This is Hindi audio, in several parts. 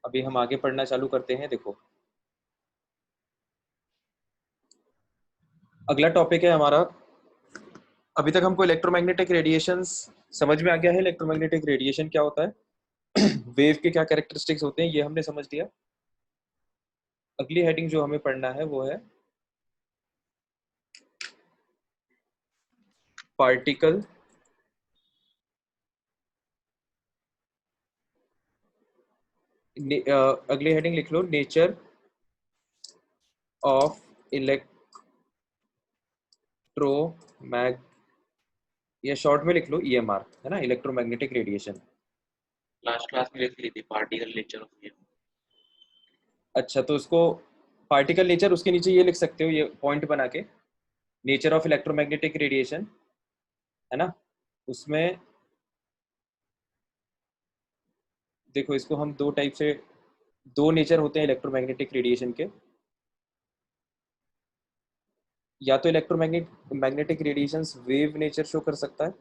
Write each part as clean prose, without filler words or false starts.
अभी हम आगे पढ़ना चालू करते हैं। देखो, अगला टॉपिक है हमारा। अभी तक हमको इलेक्ट्रोमैग्नेटिक रेडिएशंस समझ में आ गया है। इलेक्ट्रोमैग्नेटिक रेडिएशन क्या होता है, वेव के क्या कैरेक्टरिस्टिक्स होते हैं, ये हमने समझ लिया। अगली हेडिंग जो हमें पढ़ना है वो है पार्टिकल अगली हेडिंग लिख लो, नेचर ऑफ इलेक्ट्रोमैग, या शॉर्ट में लिख लो ईएमआर, है ना, इलेक्ट्रोमैग्नेटिक रेडिएशन। लास्ट क्लास में लिख ली थी पार्टिकल नेचर ऑफ ये। अच्छा, तो उसको पार्टिकल नेचर, उसके नीचे ये लिख सकते हो, ये पॉइंट बना के, नेचर ऑफ इलेक्ट्रोमैग्नेटिक रेडिएशन, है ना। उसमें देखो, इसको हम दो टाइप से, दो नेचर होते हैं इलेक्ट्रोमैग्नेटिक रेडिएशन के। या तो magnetic radiations wave nature show कर सकता है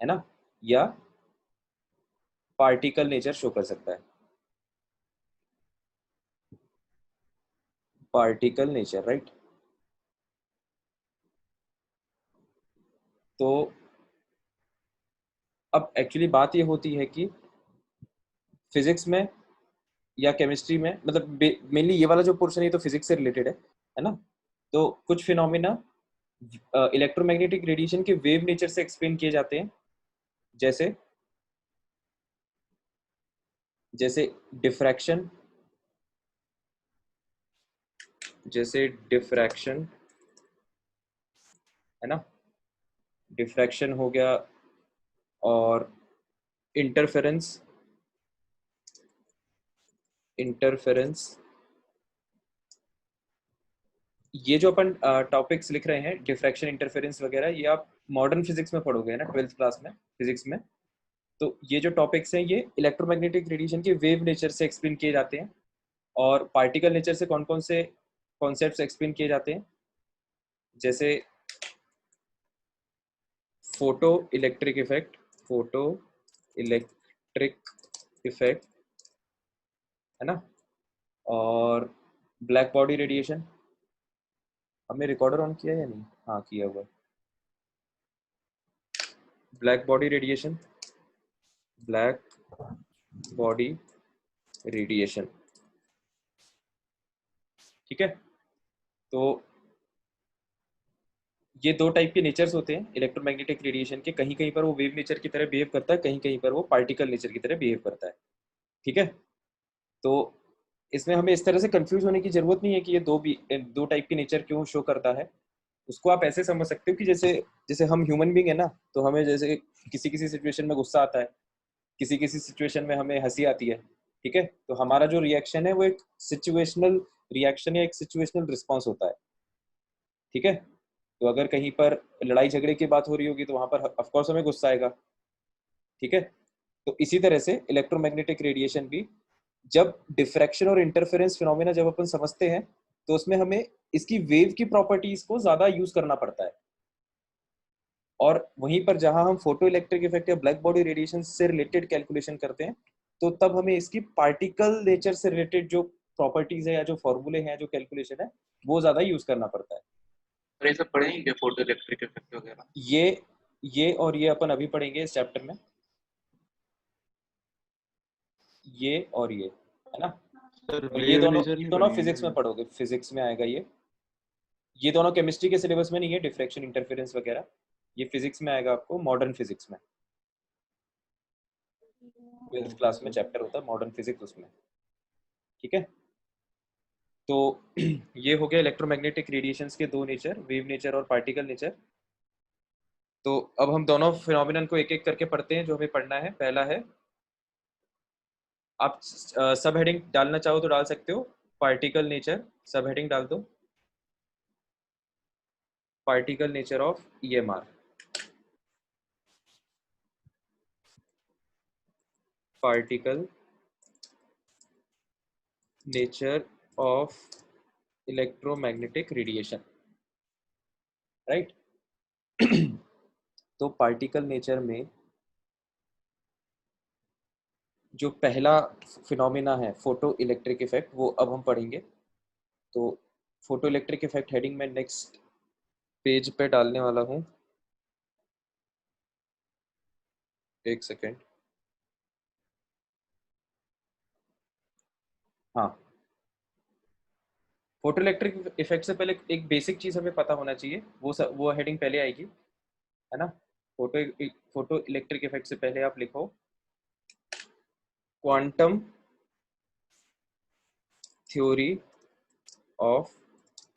ना, या पार्टिकल नेचर शो कर सकता है, पार्टिकल नेचर, राइट। तो अब एक्चुअली बात ये होती है कि फिजिक्स में या केमिस्ट्री में, मतलब मेनली ये वाला जो पोर्शन है तो फिजिक्स से रिलेटेड है ना। तो कुछ फिनोमिना इलेक्ट्रोमैग्नेटिक रेडिएशन के वेव नेचर से एक्सप्लेन किए जाते हैं, जैसे जैसे डिफ्रैक्शन, जैसे डिफ्रैक्शन, है ना, डिफ्रैक्शन हो गया, और इंटरफेरेंस, इंटरफेरेंस। ये जो अपन टॉपिक्स लिख रहे हैं, डिफ्रैक्शन, इंटरफेरेंस वगैरह, ये आप मॉडर्न फिजिक्स में पढ़ोगे ना, 12th क्लास में फिजिक्स में। तो ये जो टॉपिक्स हैं ये इलेक्ट्रोमैग्नेटिक रेडिएशन के वेव नेचर से एक्सप्लेन किए जाते हैं। और पार्टिकल नेचर से कौन कौन से कॉन्सेप्ट्स एक्सप्लेन किए जाते हैं, जैसे photo electric effect, photo electric effect, है ना, और ब्लैक बॉडी रेडिएशन। हमने रिकॉर्डर ऑन किया या नहीं? हाँ, किया हुआ। Black body radiation, black body radiation, ठीक है। तो ये दो टाइप के नेचर्स होते हैं इलेक्ट्रोमैग्नेटिक रेडिएशन के। कहीं कहीं पर वो वेव नेचर की तरह बिहेव करता है, कहीं कहीं पर वो पार्टिकल नेचर की तरह बिहेव करता है, ठीक है। तो इसमें हमें इस तरह से कंफ्यूज होने की जरूरत नहीं है कि ये दो टाइप के नेचर क्यों शो करता है। उसको आप ऐसे समझ सकते हो कि जैसे जैसे हम ह्यूमन बींग है ना, तो हमें जैसे किसी किसी सिचुएशन में गुस्सा आता है, किसी किसी सिचुएशन में हमें हंसी आती है, ठीक है। तो हमारा जो रिएक्शन है वो एक सिचुएशनल रिएक्शन या एक सिचुएशनल रिस्पॉन्स होता है, ठीक है। तो अगर कहीं पर लड़ाई झगड़े की बात हो रही होगी तो वहां पर ऑफ कोर्स हमें गुस्सा आएगा, ठीक है। तो इसी तरह से इलेक्ट्रोमैग्नेटिक रेडिएशन भी, जब डिफ्रैक्शन और इंटरफेरेंस फिनोमेना जब अपन समझते हैं, तो उसमें हमें इसकी वेव की प्रॉपर्टीज को ज्यादा यूज करना पड़ता है। और वहीं पर जहां हम फोटो इलेक्ट्रिक इफेक्ट या ब्लैक बॉडी रेडिएशन से रिलेटेड कैलकुलेशन करते हैं, तो तब हमें इसकी पार्टिकल नेचर से रिलेटेड जो प्रॉपर्टीज है या जो फॉर्मूले हैं, जो कैलकुलेशन है, वो ज्यादा यूज करना पड़ता है। और ये सब पढ़ेंगे फोटो इलेक्ट्रिक इफेक्ट वगैरह। ये ये और ये अपन अभी पढ़ेंगे इस चैप्टर में, ये और ये, है ना। सर और वेव नेचर ये नहीं दोनों पढ़ेंगे फिजिक्स क्या? में पढ़ोगे, फिजिक्स में आएगा ये दोनों केमिस्ट्री के सिलेबस में नहीं है, डिफ्रैक्शन इंटरफेरेंस वगैरह। ये फिजिक्स में आएगा आपको, मॉडर्न फिजिक्स में, 12th क्लास में चैप्टर होता है मॉडर्न फिजिक्स, उसमें, ठीक है। तो ये हो गया इलेक्ट्रोमैग्नेटिक रेडिएशंस के दो नेचर, वेव नेचर और पार्टिकल नेचर। तो अब हम दोनों फिनोमिनन को एक एक करके पढ़ते हैं जो हमें पढ़ना है। पहला है, आप सब हेडिंग डालना चाहो तो डाल सकते हो, पार्टिकल नेचर, सब हेडिंग डाल दो, particle nature of EMR, particle nature of electromagnetic radiation, right. तो पार्टिकल नेचर में जो पहला फिनोमिना है फोटो इलेक्ट्रिक इफेक्ट, वो अब हम पढ़ेंगे। तो फोटो इलेक्ट्रिक इफेक्ट हेडिंग में नेक्स्ट पेज पे डालने वाला हूँ, एक सेकेंड। हाँ, फोटो इलेक्ट्रिक इफेक्ट से पहले एक बेसिक चीज हमें पता होना चाहिए, वो हेडिंग पहले आएगी, है ना। फोटो फोटो इलेक्ट्रिक इफेक्ट से पहले आप लिखो क्वांटम थ्योरी ऑफ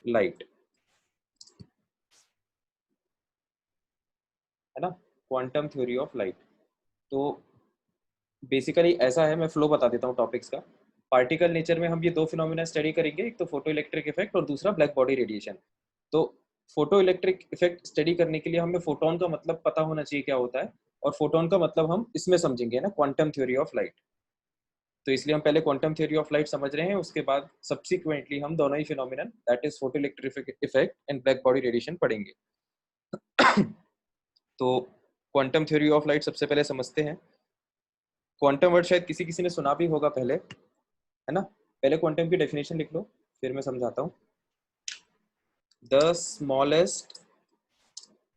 लाइट, है ना, क्वांटम थ्योरी ऑफ लाइट। तो बेसिकली ऐसा है, मैं फ्लो बता देता हूँ टॉपिक्स का। पार्टिकल नेचर में हम ये दो फिनोमिना स्टडी करेंगे, एक तो फोटो इलेक्ट्रिक इफेक्ट और दूसरा ब्लैक बॉडी रेडिएशन। तो फोटो इलेक्ट्रिक इफेक्ट स्टडी करने के लिए हमें फोटोन का मतलब पता होना चाहिए क्या होता है, और फोटोन का मतलब हम इसमें समझेंगे ना, क्वांटम थ्योरी ऑफ लाइट। तो इसलिए हम पहले क्वांटम थ्योरी ऑफ लाइट समझ रहे हैं, उसके बाद सब्सिक्वेंटली हम दोनों ही phenomenon, that is photo electric effect and black body radiation पढ़ेंगे। तो क्वांटम थ्योरी ऑफ लाइट सबसे पहले समझते हैं। क्वांटम वर्ड शायद किसी किसी ने सुना भी होगा पहले, है ना। पहले क्वांटम की डेफिनेशन लिख लो, फिर मैं समझाता हूँ। The smallest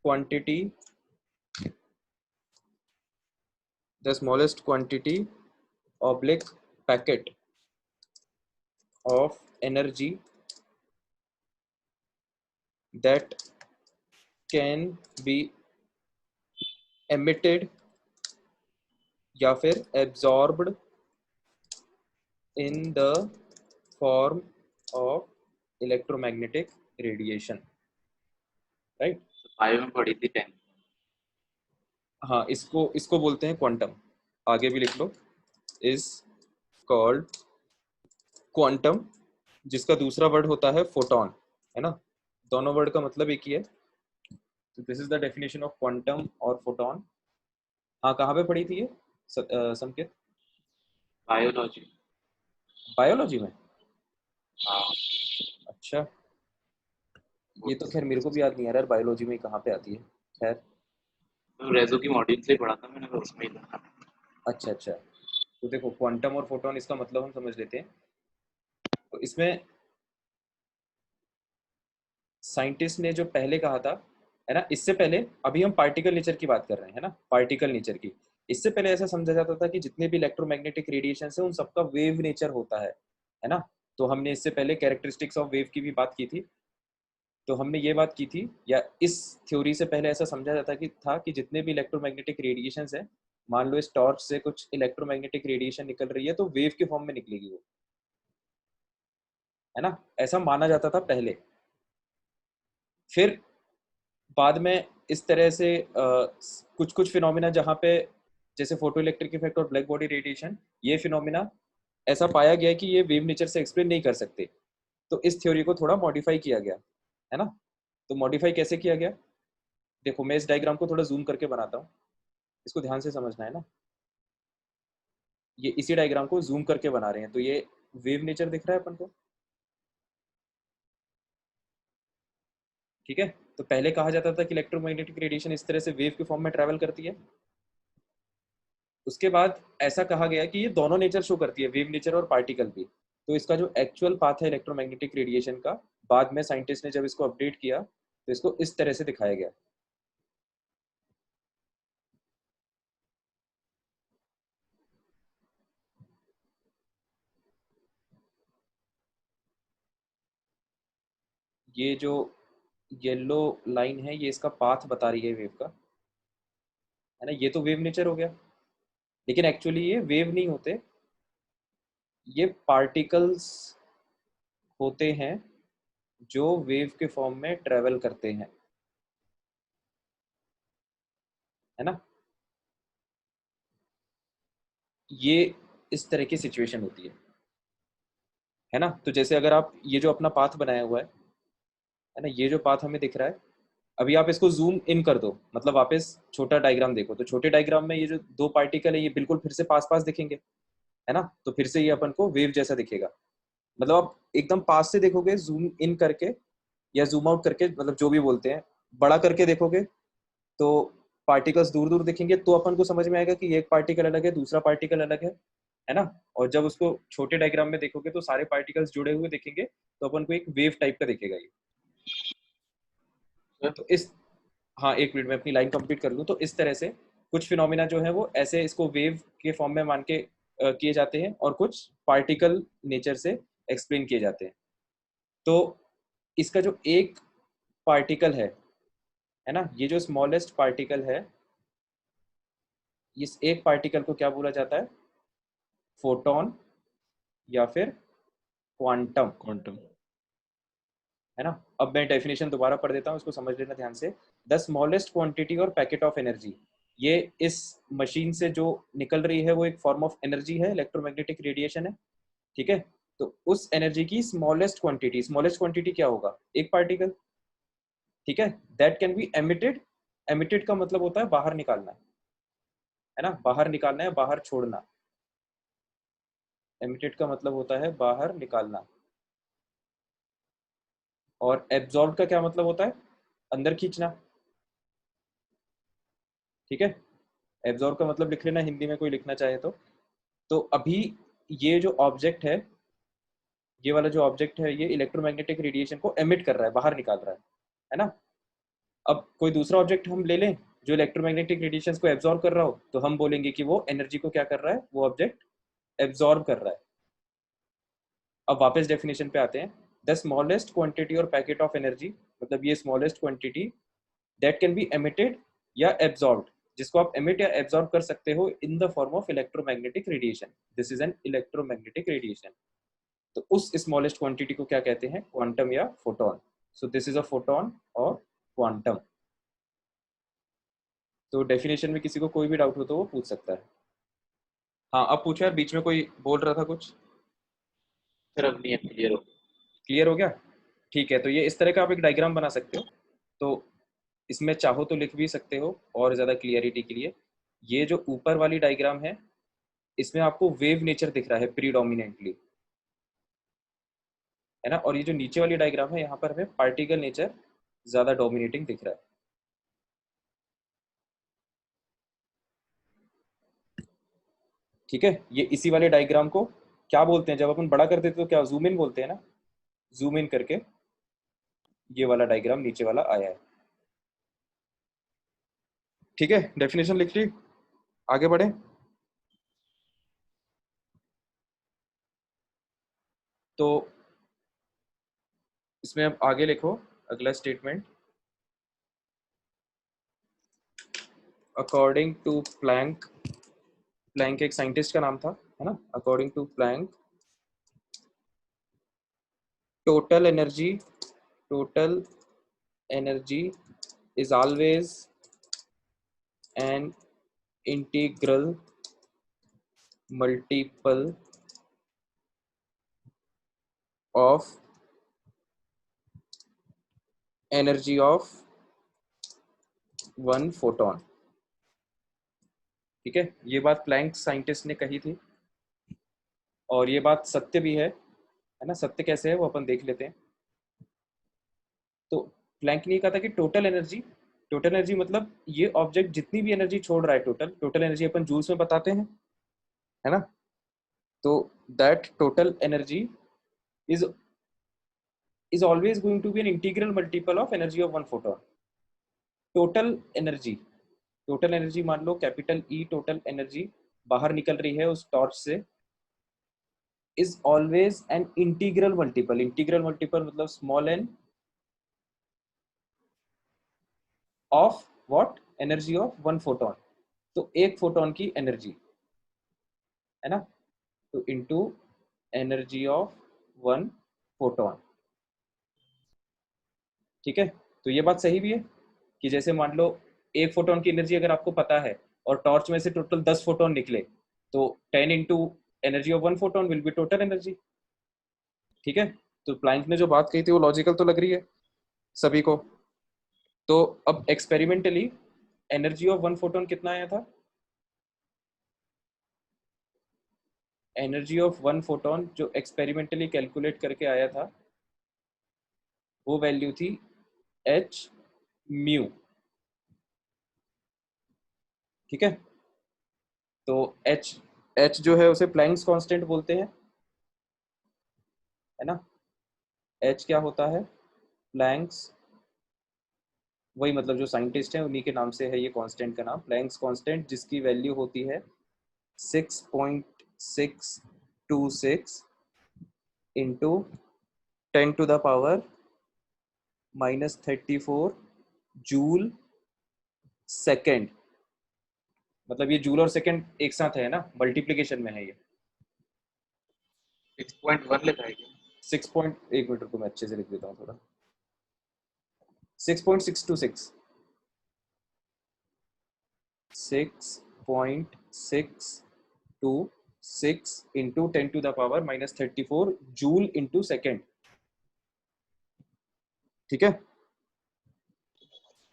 quantity, the smallest quantity oblique packet of energy that can be emitted या फिर absorbed in the form of electromagnetic radiation, right. Bio में पढ़ी थी 10। हाँ, इसको इसको बोलते हैं क्वांटम। आगे भी लिख लो, इज कॉल्ड क्वांटम, जिसका दूसरा वर्ड होता है फोटोन, है ना। दोनों वर्ड का मतलब एक ही है। तो this is the definition of quantum और फोटोन। हाँ, कहाँ पे पढ़ी थी ये संकेत? बायोलॉजी। बायोलॉजी में? हाँ। अच्छा, ये तो खैर मेरे को भी याद नहीं आ रहा बायोलॉजी में कहाँ पे आती है। खैर, रेजो की मॉड्यूल से ही पढ़ा था मैंने, तो उसमें ही था। अच्छा अच्छा। तो देखो, क्वांटम और फोटोन, इसका मतलब हम समझ लेते हैं। तो इसमें साइंटिस्ट ने जो पहले कहा था, है ना, इससे पहले अभी हम पार्टिकल नेचर की बात कर रहे हैं, है ना, पार्टिकल नेचर की। इससे पहले ऐसा समझा जाता था कि जितने भी इलेक्ट्रोमैग्नेटिक रेडिएशन है उन सबका वेव नेचर होता है ना। तो हमने इससे पहले कैरेक्टरिस्टिक्स ऑफ वेव की भी बात की थी। तो हमने ये बात की थी, या इस थ्योरी से पहले ऐसा समझा जाता कि जितने भी इलेक्ट्रोमैग्नेटिक रेडिएशन है, मान लो इस टॉर्च से कुछ इलेक्ट्रोमैग्नेटिक रेडिएशन निकल रही है तो वेव के फॉर्म में निकलेगी वो, है ना। ऐसा माना जाता था पहले। फिर बाद में इस तरह से कुछ कुछ फिनोमिना जहाँ पे, जैसे फोटो इलेक्ट्रिक इफेक्ट और ब्लैक बॉडी रेडिएशन, ये फिनोमिना ऐसा पाया गया कि ये वेव नेचर से एक्सप्लेन नहीं कर सकते। तो इस थ्योरी को थोड़ा मॉडिफाई किया गया, है ना। तो मॉडिफाई कैसे किया गया? देखो, मैं इस डायग्राम को थोड़ा जूम करके बनाता हूँ, इसको ध्यान से समझना है ना। ये इसी डायग्राम को जूम करके बना रहे हैं, तो ये वेव नेचर दिख रहा है अपन को, ठीक है। तो पहले कहा जाता था कि इलेक्ट्रोमैग्नेटिक रेडिएशन इस तरह से वेव के फॉर्म में ट्रैवल करती है। उसके बाद ऐसा कहा गया कि ये दोनों नेचर शो करती है, वेव नेचर और पार्टिकल भी। तो इसका जो एक्चुअल पाथ है इलेक्ट्रोमैग्नेटिक रेडिएशन का, बाद में साइंटिस्ट ने जब इसको अपडेट किया तो इसको इस तरह से दिखाया गया। ये जो येलो लाइन है, ये इसका पाथ बता रही है वेव का, है ना। ये तो वेव नेचर हो गया, लेकिन एक्चुअली ये वेव नहीं होते, ये पार्टिकल्स होते हैं जो वेव के फॉर्म में ट्रेवल करते हैं, है ना। ये इस तरह की सिचुएशन होती है ना। तो जैसे अगर आप ये जो अपना पाथ बनाया हुआ है ना, ये जो पाथ हमें दिख रहा है, अभी आप इसको जूम इन कर दो, मतलब वापस छोटा डायग्राम देखो, तो छोटे डायग्राम में ये जो दो पार्टिकल है ये बिल्कुल फिर से पास पास दिखेंगे, है ना। तो फिर से ये अपन को वेव जैसा दिखेगा। मतलब आप एकदम पास से देखोगे जूम इन करके या जूम आउट करके, मतलब जो भी बोलते हैं, बड़ा करके देखोगे तो पार्टिकल्स दूर दूर दिखेंगे, तो अपन को समझ में आएगा कि एक पार्टिकल अलग है, दूसरा पार्टिकल अलग है। है ना। और जब उसको छोटे डायग्राम में देखोगे तो सारे पार्टिकल्स जुड़े हुए दिखेंगे, तो अपन को एक वेव टाइप का दिखेगा ये। सर तो इस, हाँ एक मिनट में अपनी लाइन कंप्लीट कर लूँ। तो इस तरह से कुछ फिनोमिना जो है वो ऐसे इसको वेव के फॉर्म में मान के किए जाते हैं, और कुछ पार्टिकल नेचर से एक्सप्लेन किए जाते हैं। तो इसका जो एक पार्टिकल है ना, ये जो स्मॉलेस्ट पार्टिकल है, इस एक पार्टिकल को क्या बोला जाता है? फोटोन या फिर क्वांटम, क्वांटम। है ना। अब मैं डेफिनेशन दोबारा पढ़ देता हूँ, इसको समझ लेना ध्यान से। द स्मॉलेस्ट क्वांटिटी और पैकेट ऑफ एनर्जी, ये इस मशीन से जो निकल रही है वो एक फॉर्म ऑफ एनर्जी है, इलेक्ट्रोमैग्नेटिक रेडिएशन है, ठीक है। तो उस एनर्जी की स्मॉलेस्ट क्वांटिटी क्या होगा? एक पार्टिकल, ठीक है। That can be emitted, emitted का मतलब होता है बाहर निकालना, है ना, बाहर निकालना है, बाहर छोड़ना। एमिटेड का मतलब होता है बाहर निकालना। और एब्जॉर्ब का क्या मतलब होता है? अंदर खींचना, ठीक है। एब्जॉर्ब का मतलब लिख लेना हिंदी में, कोई लिखना चाहे तो। तो अभी ये जो ऑब्जेक्ट ये वाला जो ऑब्जेक्ट है, ये इलेक्ट्रोमैग्नेटिक रेडिएशन को एमिट कर रहा है, बाहर निकाल रहा है ना। अब कोई दूसरा ऑब्जेक्ट हम ले लें जो इलेक्ट्रोमैग्नेटिक रेडिएशन को एब्जॉर्ब कर रहा हो, तो हम बोलेंगे कि वो एनर्जी को क्या कर रहा है, वो ऑब्जेक्ट एब्जॉर्ब कर रहा है। अब वापस डेफिनेशन पे आते हैं। द स्मॉलेस्ट क्वांटिटी और पैकेट ऑफ एनर्जी, मतलब ये smallest quantity that can be emitted या एब्जॉर्ब्ड, जिसको आप एमिट या एब्जॉर्ब कर सकते हो in the form of electromagnetic radiation. This is an electromagnetic radiation. तो उस स्मॉलेस्ट क्वांटिटी को क्या कहते हैं? क्वांटम या photon. So this is a photon और क्वांटम। तो डेफिनेशन में किसी को कोई भी डाउट हो तो वो पूछ सकता है। हाँ अब पूछो यार, बीच में कोई बोल रहा था कुछ। सर अब नहीं है, क्लियर हो। क्लियर हो गया? ठीक है, तो ये इस तरह का आप एक डायग्राम बना सकते हो। तो इसमें चाहो तो लिख भी सकते हो और ज़्यादा क्लियरिटी के लिए। ये जो ऊपर वाली डायग्राम है, इसमें आपको वेव नेचर दिख रहा है प्रीडोमिनेंटली, है ना। और ये जो नीचे वाली डायग्राम है, यहाँ पर हमें पार्टिकल नेचर ज़्यादा डोमिनेटिंग दिख रहा है। ठीक है, ये इसी वाले डायग्राम को क्या बोलते हैं? जब अपन बड़ा कर देते तो क्या जूम इन बोलते हैं ना। जूम इन करके ये वाला डायग्राम नीचे वाला आया है। ठीक है, डेफिनेशन लिख ली, आगे बढ़े। तो इसमें अब आगे लिखो अगला statement. According to Planck, Planck एक साइंटिस्ट का नाम था, है ना। According to Planck, total energy, total energy is always an integral multiple of energy of one photon। ठीक है, ये बात प्लैंक साइंटिस्ट ने कही थी, और ये बात सत्य भी है ना। सत्य कैसे है वो अपन देख लेते हैं। तो प्लैंक ने कहा था कि टोटल एनर्जी मतलब ये ऑब्जेक्ट जितनी भी एनर्जी छोड़ रहा है, टोटल टोटल एनर्जी अपन जूल्स में बताते हैं, है ना। तो that total energy is is always going to be an integral multiple of energy of one photon। Total energy, total energy मान लो कैपिटल ई, टोटल एनर्जी बाहर निकल रही है उस टॉर्च से, is always n integral multiple. Integral multiple मतलब small n of what? Energy of one photon. तो एक फोटोन की एनर्जी, है ना, तो into energy of one photon. ठीक है, तो ये बात सही भी है कि जैसे मान लो एक फोटोन की एनर्जी अगर आपको पता है और टॉर्च में से टोटल 10 फोटोन निकले, तो 10 into energy of one photon will be total energy. ठीक है, तो प्लैंक ने जो बात कही थी वो लॉजिकल तो लग रही है सभी को। तो अब experimentally energy of one photon कितना आया था? एनर्जी ऑफ वन फोटोन जो एक्सपेरिमेंटली कैलकुलेट करके आया था, वो वैल्यू थी एच म्यू। ठीक है, तो एच एच जो है उसे प्लैंक्स कांस्टेंट बोलते हैं, है ना। एच क्या होता है, प्लैंक्स, वही मतलब जो साइंटिस्ट हैं उन्हीं के नाम से है ये कांस्टेंट का नाम, प्लैंक्स कांस्टेंट, जिसकी वैल्यू होती है 6.626 इंटू 10⁻³ -34 जूल सेकेंड। मतलब ये जूल और सेकेंड एक साथ है ना, मल्टीप्लीकेशन में है ये। 6.1 लिखा है क्या? 1 मिनट रुको, मैं अच्छे से लिख देता हूँ थोड़ा। 6.626, 6.626 इंटू 10⁻³ -34 जूल इंटू सेकेंड, ठीक है।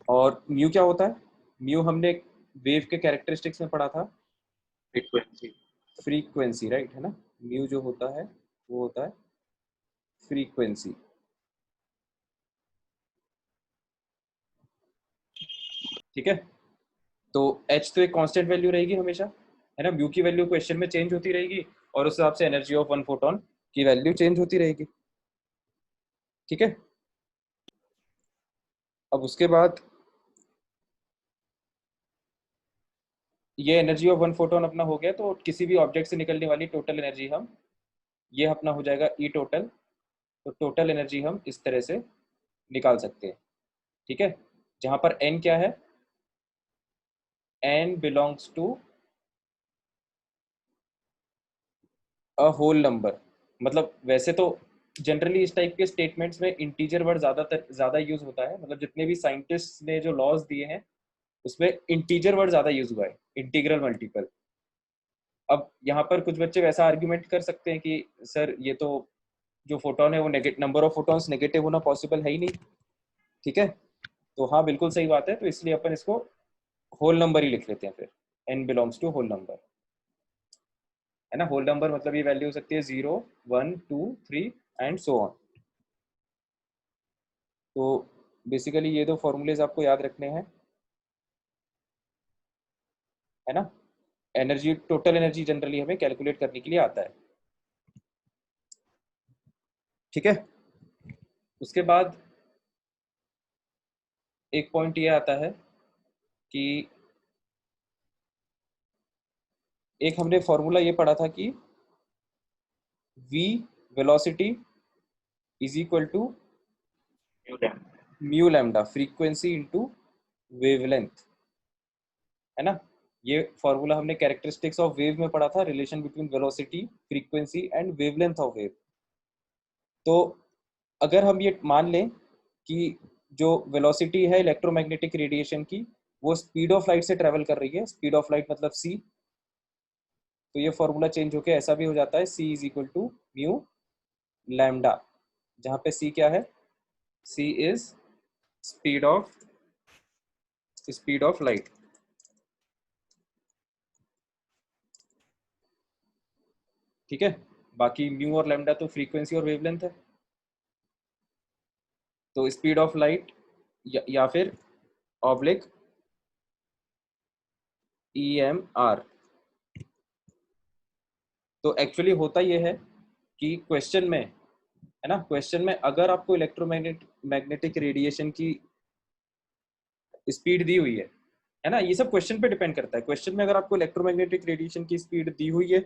और म्यू क्या होता है, म्यू हमने वेव के कैरेक्टरिस्टिक्स में पढ़ा था, फ्रीक्वेंसी। फ्रीक्वेंसी, राइट, है ना। म्यू जो होता है वो होता है फ्रीक्वेंसी, ठीक है। तो एच तो एक कांस्टेंट वैल्यू रहेगी हमेशा, है ना। म्यू की वैल्यू क्वेश्चन में चेंज होती रहेगी और उस हिसाब से एनर्जी ऑफ वन फोटोन की वैल्यू चेंज होती रहेगी, ठीक है। अब उसके बाद ये एनर्जी ऑफ वन फोटोन अपना हो गया, तो किसी भी ऑब्जेक्ट से निकलने वाली टोटल एनर्जी हम, ये अपना हो जाएगा ई टोटल। तो टोटल एनर्जी हम इस तरह से निकाल सकते हैं, ठीक है। जहां पर एन क्या है, n belongs to a whole number. मतलब वैसे तो जनरली इस टाइप के स्टेटमेंट्स में इंटीजर वर्ड ज़्यादा यूज होता है, मतलब जितने भी साइंटिस्ट ने जो लॉज दिए हैं उसमें इंटीजर वर्ड ज़्यादा यूज हुआ है, इंटीग्रल मल्टीपल। अब यहाँ पर कुछ बच्चे वैसा आर्ग्यूमेंट कर सकते हैं कि सर ये तो जो फोटोन है वो नंबर ऑफ फोटॉन्स नेगेटिव होना पॉसिबल है ही नहीं, ठीक है। तो हाँ बिल्कुल सही बात है, तो इसलिए अपन इसको होल नंबर ही लिख लेते हैं फिर, n belongs to whole number, है ना। होल नंबर मतलब ये वैल्यू हो सकती है 0, 1, 2, 3 एंड सो ऑन। तो बेसिकली ये दो फॉर्मूलेज आपको याद रखने हैं, है ना। एनर्जी, टोटल एनर्जी जनरली हमें कैलकुलेट करने के लिए आता है, ठीक है। उसके बाद एक पॉइंट ये आता है कि एक हमने फॉर्मूला ये पढ़ा था कि v velocity is equal to mu lambda frequency into wavelength, है ना। ये फॉर्मूला हमने कैरेक्टरिस्टिक्स ऑफ वेव में पढ़ा था, relation between velocity, frequency and wavelength of wave. तो अगर हम ये मान लें कि जो वेलोसिटी है इलेक्ट्रोमैग्नेटिक रेडिएशन की, वो स्पीड ऑफ लाइट से ट्रेवल कर रही है, स्पीड ऑफ लाइट मतलब c, तो ये फॉर्मूला चेंज होकर ऐसा भी हो जाता है c is equal to mu lambda, जहाँ पे c क्या है, c is speed of light, ठीक है। बाकी म्यू और लैम्डा तो फ्रीक्वेंसी और वेवलेंथ है। तो स्पीड ऑफ लाइट या फिर ऑब्लिक EMR। तो एक्चुअली होता ये है कि क्वेश्चन में, है ना, क्वेश्चन में अगर आपको मैग्नेटिक रेडिएशन की स्पीड दी हुई है ना, ये सब क्वेश्चन पे डिपेंड करता है। क्वेश्चन में अगर आपको इलेक्ट्रोमैग्नेटिक रेडिएशन की स्पीड दी हुई है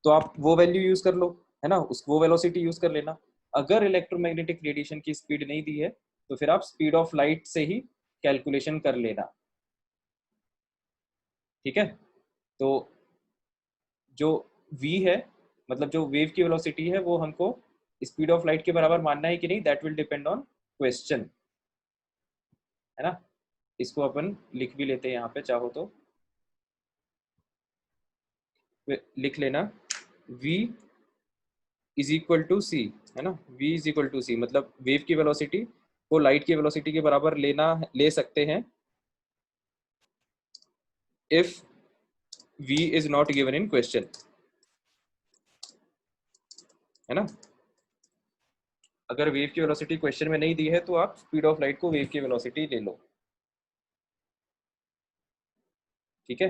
तो आप वो वैल्यू यूज कर लो, है ना, उस वो वेलोसिटी यूज कर लेना। अगर इलेक्ट्रोमैग्नेटिक रेडिएशन की स्पीड नहीं दी है तो फिर आप स्पीड ऑफ लाइट से ही कैलकुलेशन कर लेना, ठीक है। तो जो v है, मतलब जो वेव की वेलोसिटी है, वो हमको स्पीड ऑफ लाइट के बराबर मानना है कि नहीं, that will depend on question, है ना। इसको अपन लिख भी लेते हैं यहाँ पे चाहो तो, लिख लेना v इज इक्वल टू सी, है ना। v इज इक्वल टू सी मतलब वेव की वेलोसिटी को लाइट की वेलोसिटी के बराबर ले सकते हैं if v is not given in question, है ना। अगर वेव की वेलोसिटी क्वेश्चन में नहीं दी है तो आप स्पीड ऑफ लाइट को वेव की वेलोसिटी ले लो, ठीक है।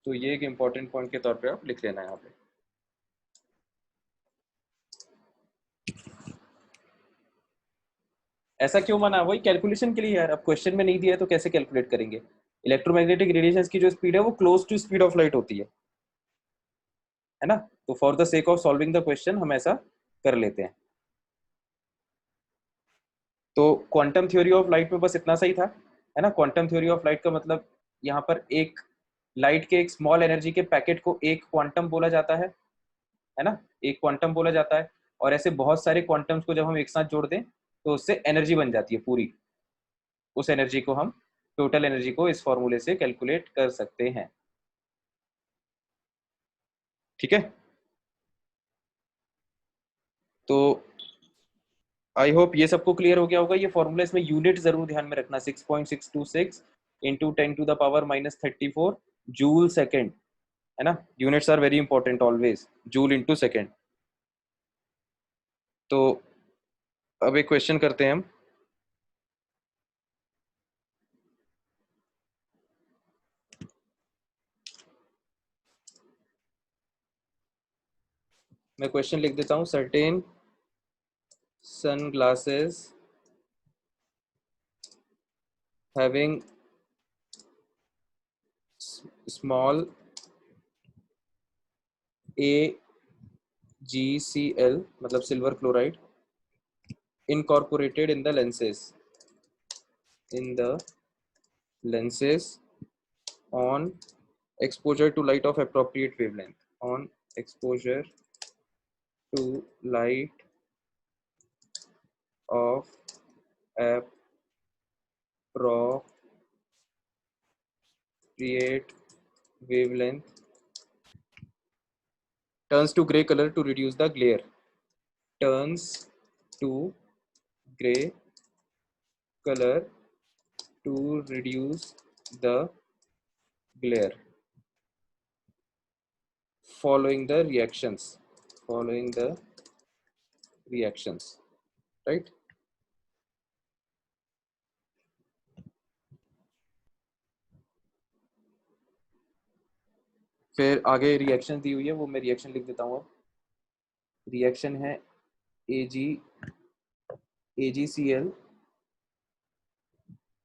तो ये एक इम्पॉर्टेंट पॉइंट के तौर पे आप लिख लेना यहाँ पे। ऐसा क्यों माना? वही कैलकुलेशन के लिए यार, अब क्वेश्चन में नहीं दिया है तो कैसे कैलकुलेट करेंगे? इलेक्ट्रोमैग्नेटिक रेडिएशन की जो स्पीड है वो close to speed of light होती है ना? तो for the sake of solving the question हम ऐसा कर लेते हैं। तो क्वांटम थ्योरी ऑफ लाइट में बस इतना सही था, है ना? क्वांटम थ्योरी ऑफ लाइट का मतलब यहाँ पर एक लाइट के एक स्मॉल एनर्जी के पैकेट को एक क्वांटम बोला जाता है ना? एक क्वांटम बोला जाता है, और ऐसे बहुत सारे क्वांटम्स को जब हम एक साथ जोड़ दें तो उससे एनर्जी बन जाती है पूरी। उस एनर्जी को हम, टोटल एनर्जी को इस फॉर्मूले से कैलकुलेट कर सकते हैं। ठीक है, तो आई होप ये सबको क्लियर हो गया होगा। ये फॉर्मूला, इसमें यूनिट जरूर ध्यान में रखना, 6.626 इंटू 10⁻34 जूल सेकेंड, है ना? Units are very important always, joule into second. तो अब एक क्वेश्चन करते हैं हम। मैं क्वेश्चन लिख देता हूँ। Certain sunglasses having small AgCl मतलब silver chloride incorporated in the lenses on exposure to light of appropriate wavelength, on exposure to light of appropriate wavelength turns to gray color to reduce the glare, turns to gray color to reduce the glare following the reactions, right? फिर आगे रिएक्शन दी हुई है, वो मैं रिएक्शन लिख देता हूँ। अब रिएक्शन है AgCl,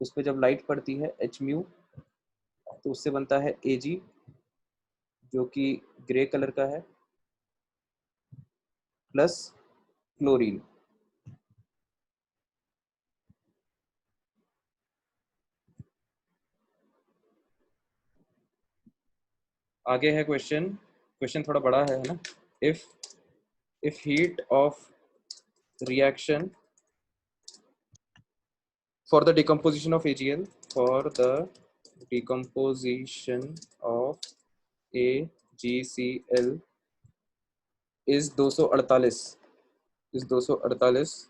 उस पर जब लाइट पड़ती है H म्यू, तो उससे बनता है Ag जो कि ग्रे कलर का है, प्लस क्लोरीन। आगे है क्वेश्चन, क्वेश्चन थोड़ा बड़ा है ना? If heat of reaction for the decomposition of AgL, for the decomposition of AgCl is 248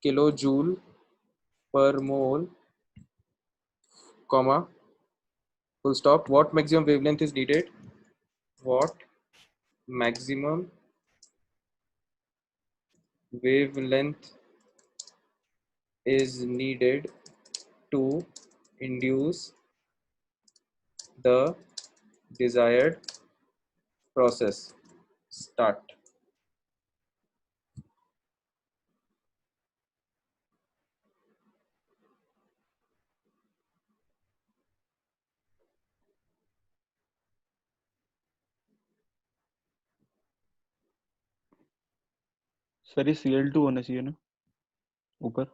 kilo joule per mole, comma, full stop. What maximum wavelength is needed? What maximum wavelength is needed to induce the desired process? Start. Sir ये Cl2 होना चाहिए ना ऊपर?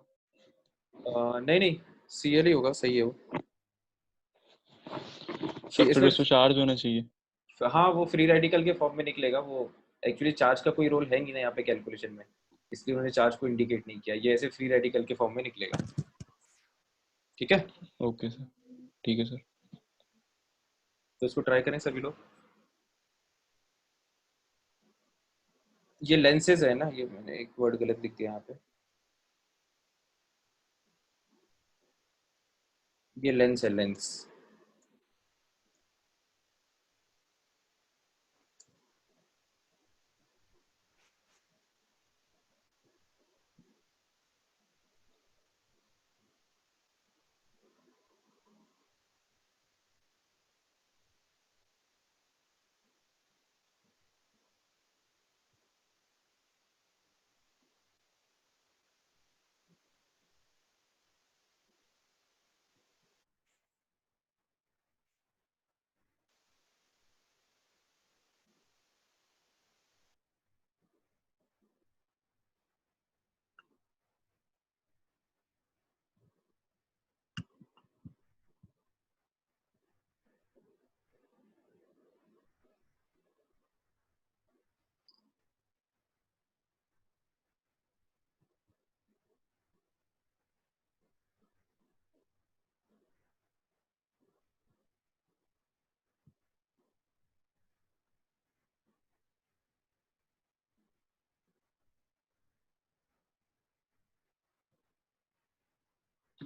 नहीं नहीं, Cl ही होगा, सही है वो। सर फिर इसमें इसमें चार्ज होना चाहिए। हाँ, वो फ्री रेडिकल के फॉर्म में निकलेगा वो। एक्चुअली चार्ज का कोई रोल है नहीं ना यहाँ पे कैलकुलेशन में, इसलिए उन्होंने चार्ज को इंडिकेट नहीं किया। ये ऐसे फ्री रेडिकल के फॉर्म में निकलेगा। ठीक है, ओके सर, ठीक है सर। तो इसको ट्राई करें सभी लोग। ये लेंसेज है ना, ये मैंने एक वर्ड गलत लिख दिया यहाँ पे। ये लेंस है, लेंस।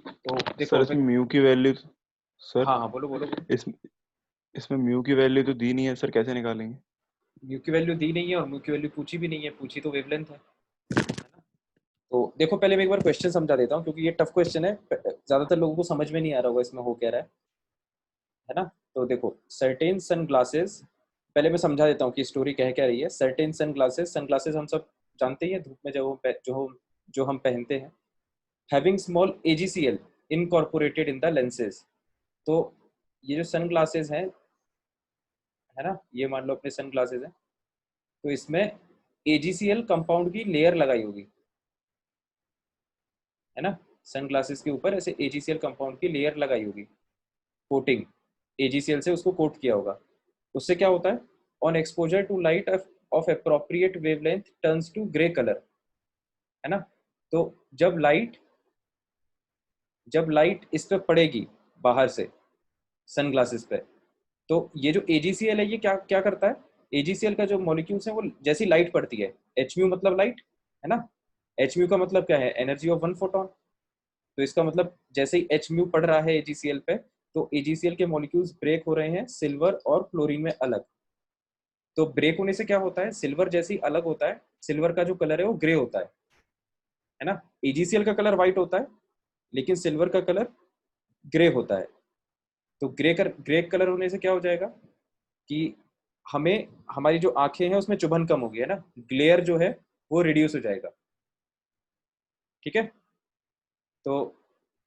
तो देखो सर इसमें म्यू की वैल्यू, सर हाँ हाँ बोलो बोलो बोलो। इसमें म्यू की वैल्यू तो दी नहीं है सर, कैसे निकालेंगे? म्यू की वैल्यू दी नहीं है और म्यू की वैल्यू पूछी भी नहीं है, पूछी तो वेवलेंथ है। तो देखो पहले मैं एक बार क्वेश्चन समझा देता हूँ क्योंकि ये टफ क्वेश्चन है, ज्यादातर लोगों को समझ में नहीं आ रहा होगा इसमें हो क्या रहा है ना। तो देखो सर्टेन सन ग्लासेस, पहले मैं समझा देता हूँ कि स्टोरी कह क्या रही है। सर्टेन सन ग्लासेस हम सब जानते ही हैं, धूप में जो हम पहनते हैं। Having small AgCl incorporated in the lenses. तो ये जो सन ग्लासेस हैं, है ना, ये मान लो अपने सन ग्लासेस हैं, तो इसमें AgCl कंपाउंड की लेयर लगाई होगी, है ना। सन ग्लासेस के ऊपर ऐसे AgCl कंपाउंड की लेयर लगाई होगी, कोटिंग, AgCl से उसको कोट किया होगा। उससे क्या होता है, on exposure to light of appropriate wavelength turns to grey colour, है ना। तो जब लाइट इस पे पड़ेगी बाहर से सन ग्लासेस पे, तो ये जो AgCl है ये क्या क्या करता है, AgCl का जो मॉलिक्यूल्स है वो जैसी लाइट पड़ती है, Hμ मतलब लाइट, है ना। Hμ का मतलब क्या है, एनर्जी ऑफ वन फोटोन। तो इसका मतलब जैसे ही Hμ पड़ रहा है AgCl पे, तो AgCl के मॉलिक्यूल्स ब्रेक हो रहे हैं सिल्वर और क्लोरीन में अलग। तो ब्रेक होने से क्या होता है, सिल्वर जैसे ही अलग होता है, सिल्वर का जो कलर है वो ग्रे होता है ना। AgCl का कलर व्हाइट होता है लेकिन सिल्वर का कलर ग्रे होता है। तो ग्रे कलर होने से क्या हो जाएगा कि हमें, हमारी जो आंखें हैं उसमें चुभन कम होगी, है ना, ग्लेयर जो है वो रिड्यूस हो जाएगा। ठीक है। तो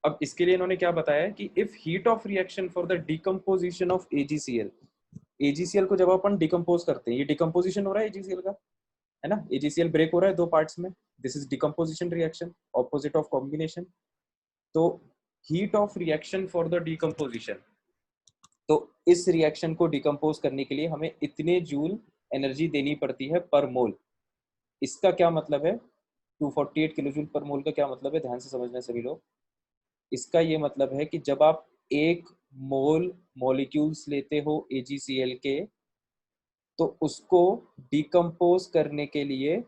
अब इसके लिए इन्होंने क्या बताया है कि if heat of reaction for the decomposition of AgCl, AgCl को जब अपन डिकम्पोज करते हैं, ये डिकम्पोजिशन हो रहा है AgCl का, है ना, AgCl ब्रेक हो रहा है दो पार्ट्स में, this is decomposition reaction, opposite of combination. तो heat of reaction for the decomposition, तो इस रिएक्शन को डिकम्पोज करने के लिए हमें इतने जूल एनर्जी देनी पड़ती है पर मोल। इसका क्या मतलब है, 248 किलो जूल पर मोल का क्या मतलब है, ध्यान से समझना सभी लोग। इसका ये मतलब है कि जब आप एक मोल मॉलिक्यूल्स लेते हो AgCl के, तो उसको डिकम्पोज करने के लिए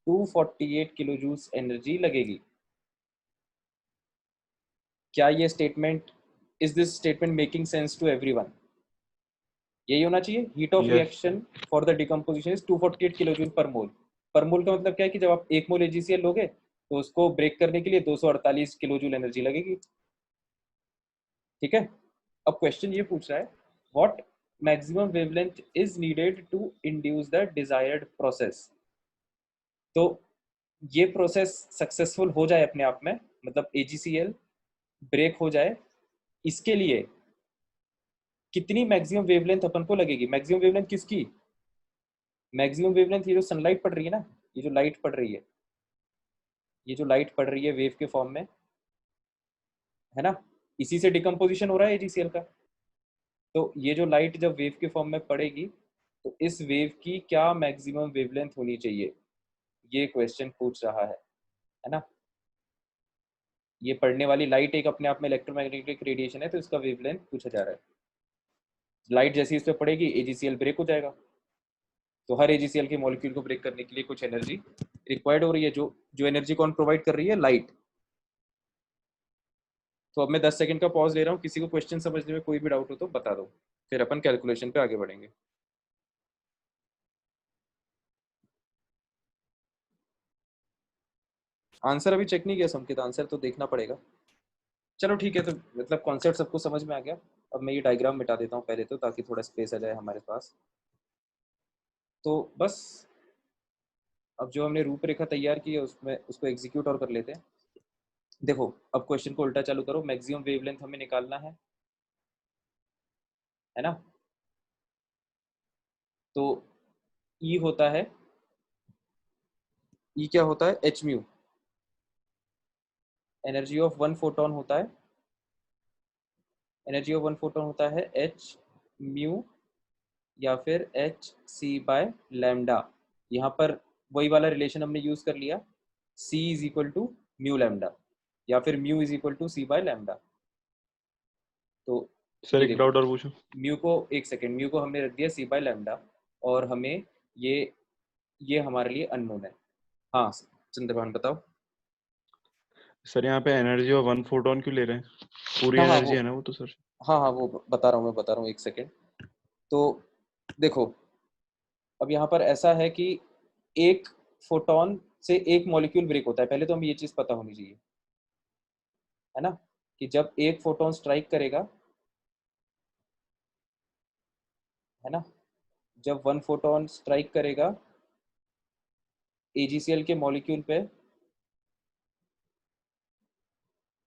248 किलो जूल्स एनर्जी लगेगी। क्या ये statement, is this statement making sense to everyone? यही होना चाहिए, heat of yes. Reaction for the decomposition is 248 kilo joule per mole. पर मोल का मतलब क्या है कि जब आप एक मोल AgCl लोगे तो उसको ब्रेक करने के लिए 248 किलो जूल एनर्जी लगेगी। ठीक है। अब क्वेश्चन ये पूछ रहा है, what maximum wavelength is needed to induce the desired process. तो ये प्रोसेस सक्सेसफुल हो जाए अपने आप में, मतलब AgCl ब्रेक हो जाए, इसके लिए कितनी मैक्सिमम वेवलेंथ अपन को लगेगी। मैक्सिमम वेवलेंथ किसकी, मैक्सिमम वेवलेंथ ये जो सनलाइट पड़ रही है ना, ये जो लाइट पड़ रही है, ये जो लाइट पड़ रही है वेव के फॉर्म में, है ना, इसी से डिकम्पोजिशन हो रहा है AgCl का। तो ये जो लाइट जब वेव के फॉर्म में पड़ेगी, तो इस वेव की क्या मैक्सिमम वेवलेंथ होनी चाहिए, ये क्वेश्चन पूछ रहा है ना। ये पढ़ने वाली लाइट एक अपने आप में इलेक्ट्रोमैग्नेटिक रेडिएशन है, तो इसका वेवलेंथ पूछा जा रहा है। लाइट जैसी इस पर पड़ेगी AgCl ब्रेक हो जाएगा, तो हर AgCl के मॉलिक्यूल को ब्रेक करने के लिए कुछ एनर्जी रिक्वायर्ड हो रही है, जो जो एनर्जी कौन प्रोवाइड कर रही है, लाइट। तो अब मैं 10 सेकंड का पॉज ले रहा हूँ, किसी को क्वेश्चन समझने में कोई भी डाउट हो तो बता दो, फिर अपन कैलकुलेशन पे आगे बढ़ेंगे। आंसर अभी चेक नहीं किया संकेत, आंसर तो देखना पड़ेगा। चलो ठीक है, तो मतलब कॉन्सेप्ट सबको समझ में आ गया। अब मैं ये डायग्राम मिटा देता हूँ पहले तो, ताकि थोड़ा स्पेस आ जाए हमारे पास। तो बस अब जो हमने रूपरेखा तैयार की है उसमें उसको एग्जीक्यूट और कर लेते हैं। देखो अब क्वेश्चन को उल्टा चालू करो, मैक्सिमम वेवलेंथ हमें निकालना है ना। तो ई होता है, ई क्या होता है, Hμ, energy of one photon होता है, एनर्जी ऑफ वन फोटोन होता है Hμ या फिर hc/λ। यहाँ पर वही वाला रिलेशन हमने यूज कर लिया, c is equal to mu lambda या फिर mu is equal to c/λ। तो सर ये एक देखो, डाउट और पूछूं? म्यू को, एक सेकेंड, म्यू को हमने रख दिया c/λ, और हमें ये ये हमारे लिए अननोन है। हाँ चंद्रभान बताओ। सर यहाँ पे एनर्जी और 1 फोटोन क्यों ले रहे हैं? पूरी हाँ हाँ एनर्जी वो है ना वो तो सर। हाँ हाँ वो बता रहा हूँ एक सेकेंड। तो देखो, अब यहाँ पर ऐसा है कि एक फोटोन से एक मॉलिक्यूल ब्रेक होता है, पहले तो हमें ये चीज़ पता होनी चाहिए, है ना, कि जब एक फोटोन स्ट्राइक करेगा, है ना, जब वन फोटोन स्ट्राइक करेगा AgCl के मॉलिक्यूल पे,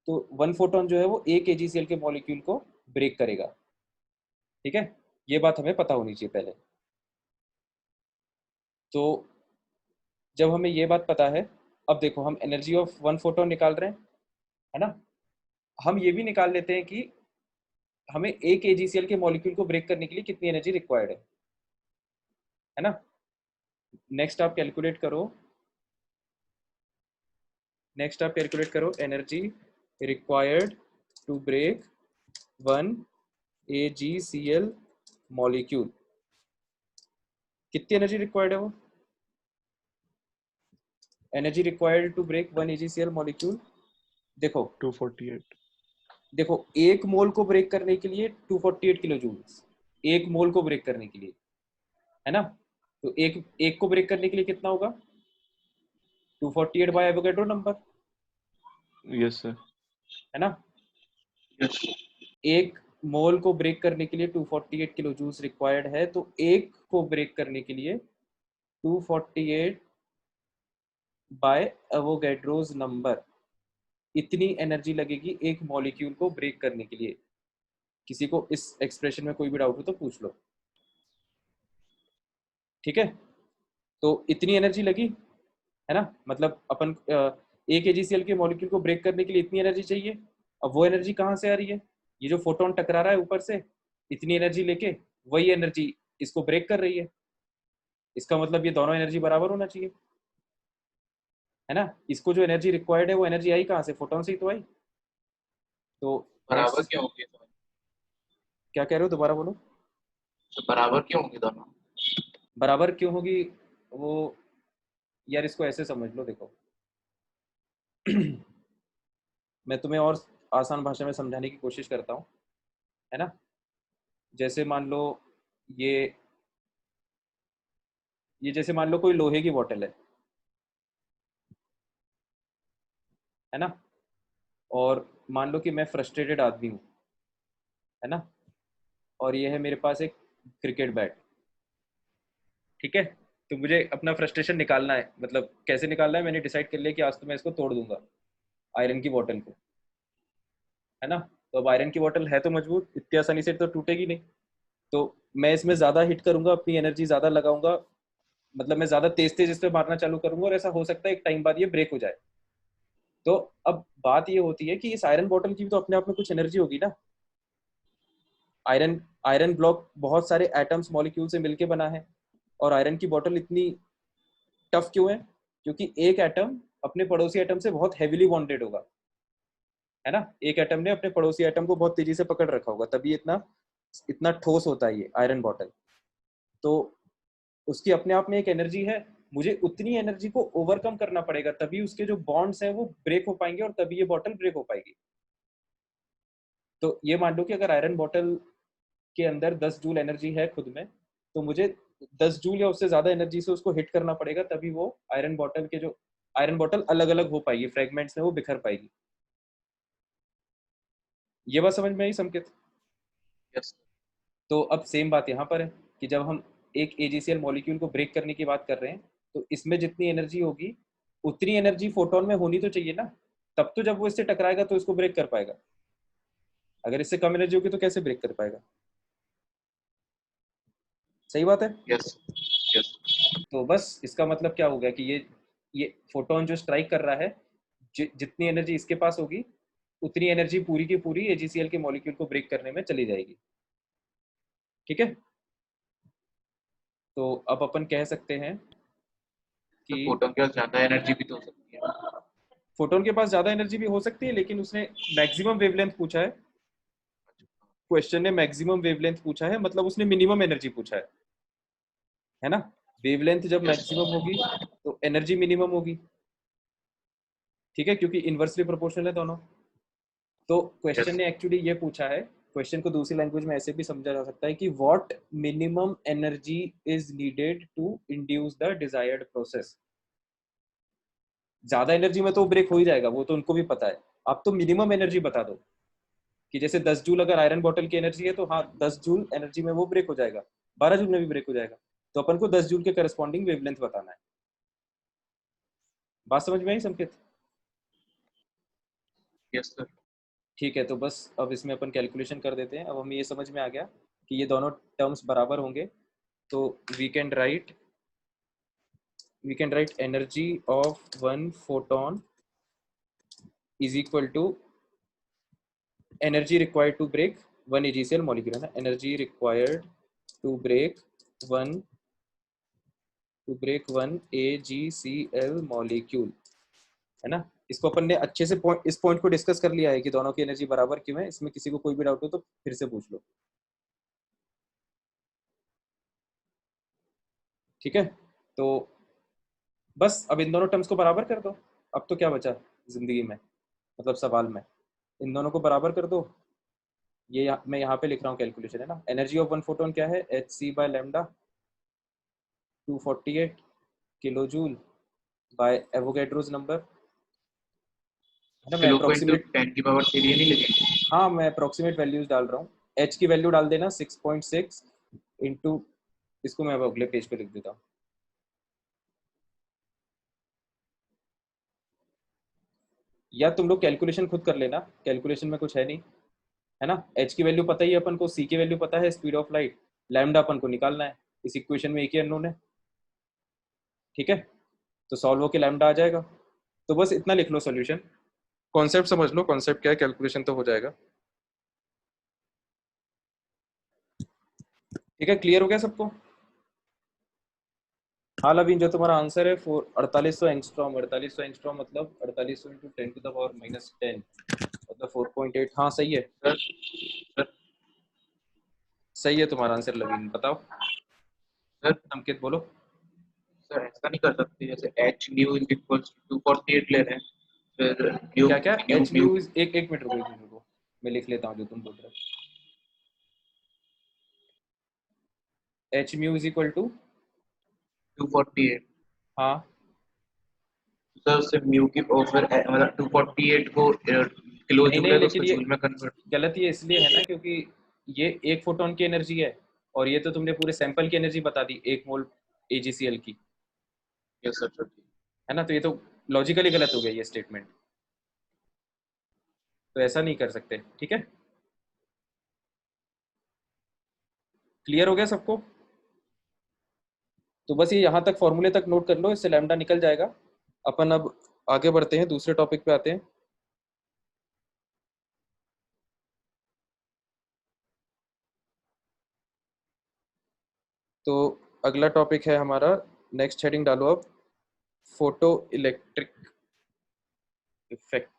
तो वन फोटोन जो है वो एक AgCl के मॉलिक्यूल को ब्रेक करेगा। ठीक है, ये बात हमें पता होनी चाहिए पहले। तो जब हमें ये बात पता है, अब देखो हम एनर्जी ऑफ वन फोटोन निकाल रहे हैं, है ना, हम ये भी निकाल लेते हैं कि हमें एक AgCl के मॉलिक्यूल को ब्रेक करने के लिए कितनी एनर्जी रिक्वायर्ड है ना। नेक्स्ट आप कैलकुलेट करो, energy required to break one AgCl molecule. कितनी एनर्जी रिक्वायर्ड है वो? Energy required to break one AgCl molecule, देखो 248। देखो एक मोल को ब्रेक करने के लिए 248 किलो जूल्स, एक मोल को ब्रेक करने के लिए, है ना। तो एक एक को ब्रेक करने के लिए कितना होगा? 248 bye Avogadro number, yes sir. है ना। यस एक मोल को ब्रेक करने के लिए 248 किलो जूल्स रिक्वायर्ड है, तो एक को ब्रेक करने के लिए 248 बाय एवोगैड्रोज नंबर, इतनी एनर्जी लगेगी एक मॉलिक्यूल को ब्रेक करने के लिए। किसी को इस एक्सप्रेशन में कोई भी डाउट हो तो पूछ लो, ठीक है। तो इतनी एनर्जी लगी, है ना, मतलब अपन एक AgCl के मॉलिक्यूल को ब्रेक करने के लिए इतनी एनर्जी चाहिए। अब वो एनर्जी कहाँ से आ रही है? ये जो फोटोन टकरा रहा है ऊपर से, इतनी एनर्जी लेके वही एनर्जी इसको ब्रेक कर रही है। इसका मतलब ये दोनों एनर्जी बराबर होना चाहिए, है ना। इसको जो एनर्जी रिक्वायर्ड है वो एनर्जी आई कहाँ से? फोटोन से ही तो आई। तो बराबर नेक्स्ट, क्यों होंगे दोनों? क्या कह रहे हो, दोबारा बोलो। तो बराबर क्यों होंगे दोनों? बराबर क्यों होगी वो, यार इसको ऐसे समझ लो, देखो मैं तुम्हें और आसान भाषा में समझाने की कोशिश करता हूँ, है ना। जैसे मान लो ये जैसे मान लो कोई लोहे की बोतल है ना, और मान लो कि मैं फ्रस्ट्रेटेड आदमी हूँ, है ना, और ये है मेरे पास एक क्रिकेट बैट, ठीक है। तो मुझे अपना फ्रस्ट्रेशन निकालना है, मतलब कैसे निकालना है, मैंने डिसाइड कर लिया कि आज तो मैं इसको तोड़ दूंगा, आयरन की बोतल को, है ना। तो अब आयरन की बोतल है तो मजबूत, इतनी आसानी से तो टूटेगी नहीं। तो मैं इसमें ज़्यादा हिट करूंगा, अपनी एनर्जी ज़्यादा लगाऊंगा, मतलब मैं ज़्यादा तेज तेज इस पर मारना चालू करूंगा, और ऐसा हो सकता है एक टाइम बाद ये ब्रेक हो जाए। तो अब बात ये होती है कि इस आयरन बॉटल की भी तो अपने आप में कुछ एनर्जी होगी ना। आयरन आयरन ब्लॉक बहुत सारे एटम्स मॉलिक्यूल से मिलके बना है, और आयरन की बॉटल इतनी टफ क्यों है? क्योंकि एक एटम अपने पड़ोसी एटम से बहुत हैवीली बॉन्डेड होगा, है ना। एक एटम ने अपने पड़ोसी एटम को बहुत तेजी से पकड़ रखा होगा, तभी इतना इतना ठोस होता है ये आयरन बॉटल। तो उसकी अपने आप में एक एनर्जी है, मुझे उतनी एनर्जी को ओवरकम करना पड़ेगा, तभी उसके जो बॉन्ड्स हैं वो ब्रेक हो पाएंगे, और तभी ये बॉटल ब्रेक हो पाएगी। तो ये मान लो कि अगर आयरन बॉटल के अंदर 10 जूल एनर्जी है खुद में, तो मुझे 10 जूल या उससे ज्यादा एनर्जी से उसको हिट करना पड़ेगा, तभी वो आयरन बॉटल अलग अलग हो पाएगी, फ्रेगमेंट्स में वो बिखर पाएगी। ये बात समझ में आई संकेत? यस तो अब सेम बात यहाँ पर है कि जब हम एक AgCl मॉलिक्यूल को ब्रेक करने की बात कर रहे हैं, तो इसमें जितनी एनर्जी होगी उतनी एनर्जी फोटोन में होनी तो चाहिए ना, तब तो जब वो इससे टकराएगा तो इसको ब्रेक कर पाएगा। अगर इससे कम एनर्जी होगी तो कैसे ब्रेक कर पाएगा? सही बात है। यस यस तो बस इसका मतलब क्या हो गया कि ये फोटोन जो स्ट्राइक कर रहा है, जितनी एनर्जी इसके पास होगी उतनी एनर्जी पूरी की पूरी AgCl के मॉलिक्यूल को ब्रेक करने में चली जाएगी, ठीक है। तो अब अपन कह सकते हैं तो कि फोटोन के पास ज्यादा एनर्जी भी तो हो सकती है। फोटोन के पास ज्यादा एनर्जी भी हो सकती है, लेकिन उसने मैक्सिमम वेवलेंथ पूछा है, क्वेश्चन ने मैक्सिमम वेवलेंथ पूछा है, मतलब उसने मिनिमम एनर्जी पूछा है ना। वेवलेंथ जब यस मैक्सिमम होगी तो एनर्जी मिनिमम होगी, ठीक है, क्योंकि इन्वर्सली प्रोपोर्शनल है दोनों। तो क्वेश्चन Yes. ने एक्चुअली ये पूछा है, क्वेश्चन को दूसरी लैंग्वेज में ऐसे भी समझा जा सकता है कि what minimum energy is needed to induce the desired process. ज्यादा एनर्जी में तो ब्रेक हो ही जाएगा, वो तो उनको भी पता है। आप तो मिनिमम एनर्जी बता दो कि जैसे 10 जूल अगर आयरन बॉटल की एनर्जी है तो हाँ 10 जूल एनर्जी में वो ब्रेक हो जाएगा, 12 जूल में भी ब्रेक हो जाएगा। तो अपन को 10 जूल के करस्पॉन्डिंग वेवलेंथ बताना है। बात समझ में आई संकेत? Yes, sir. ठीक है, तो बस अब इसमें अपन कैलकुलेशन कर देते हैं। अब हमें ये समझ में आ गया कि ये दोनों टर्म्स बराबर होंगे। तो we can write energy of one photon is equal to energy required to break one AgCl molecule, है ना। Energy required to break one AgCl molecule, है ना। इसको अपन ने अच्छे से इस पॉइंट को डिस्कस कर लिया है कि दोनों की एनर्जी बराबर क्यों है। इसमें किसी को कोई भी डाउट हो तो फिर से पूछ लो, ठीक है। तो बस अब इन दोनों टर्म्स को बराबर कर दो। अब तो क्या बचा जिंदगी में, मतलब सवाल में, इन दोनों को बराबर कर दो। मैं यहाँ पे लिख रहा हूँ कैलकुलेशन, है ना। एनर्जी ऑफ वन फोटोन क्या है, hc/λ 248 kilo joule by Avogadro's number, है ना। मैं किलो को इंटू अप्रोक्सीमेट, 10 की पावर 3 नहीं लगेगी? हाँ मैं अप्रोक्सीमेट वैल्यूज डाल रहा हूँ। एच की वैल्यू डाल देना 6.6 इंटू, इसको मैं अब अगले पेज पे लिख देता हूँ। या तुम लोग कैलकुलेशन खुद कर लेना, कैलकुलेशन में कुछ है नहीं, है ना। एच की वैल्यू पता ही है अपन को, सी की वैल्यू पता है, स्पीड ऑफ लाइट, लैम्डा अपन को निकालना है। इस इक्वेशन में एक ही अननोन है, ठीक है। तो सॉल्व होके लैम्डा आ जाएगा। तो बस इतना लिख लो सॉल्यूशन, कॉन्सेप्ट समझ लो, कॉन्सेप्ट क्या है, कैलकुलेशन तो हो जाएगा। ठीक है, क्लियर हो गया सबको? हाँ लवीन, जो तुम्हारा आंसर है 4800 एंगस्ट्रॉम, 4800 एंगस्ट्रॉम मतलब 4800 इंटू 10⁻⁻10 मतलब 4.8। हाँ सही है, सर सर सही है तुम्हारा आंसर लवीन। बताओ सर संकेत, बोलो। सर ऐसा नहीं कर सकते, जैसे एच न्यू इक्वल्स 248 ले रहे हैं, फिर न्यू क्या क्या न्यू एच न्यू म्यू, एक मिनट रुको, एक मिनट रुको, मैं लिख लेता हूँ जो तुम बोल रहे हो। H mu is equal to, 248। हाँ सर उससे म्यू की और फिर मतलब 248 को किलो नहीं जूल नहीं, है तो उसको लेकिन ये जूल में कन्वर्ट। गलत ये इसलिए है ना क्योंकि ये एक फोटोन की एनर्जी है और ये तो तुमने पूरे सैंपल की एनर्जी बता दी 1 मोल AgCl की, यस सर सर। है ना। तो ये तो लॉजिकली गलत हो गया ये स्टेटमेंट, तो ऐसा नहीं कर सकते, ठीक है। क्लियर हो गया सबको? तो बस ये यहाँ तक फॉर्मूले तक नोट कर लो, इससे लैम्डा निकल जाएगा। अपन अब आगे बढ़ते हैं, दूसरे टॉपिक पे आते हैं। तो अगला टॉपिक है हमारा, नेक्स्ट हेडिंग डालो अब, photo electric effect.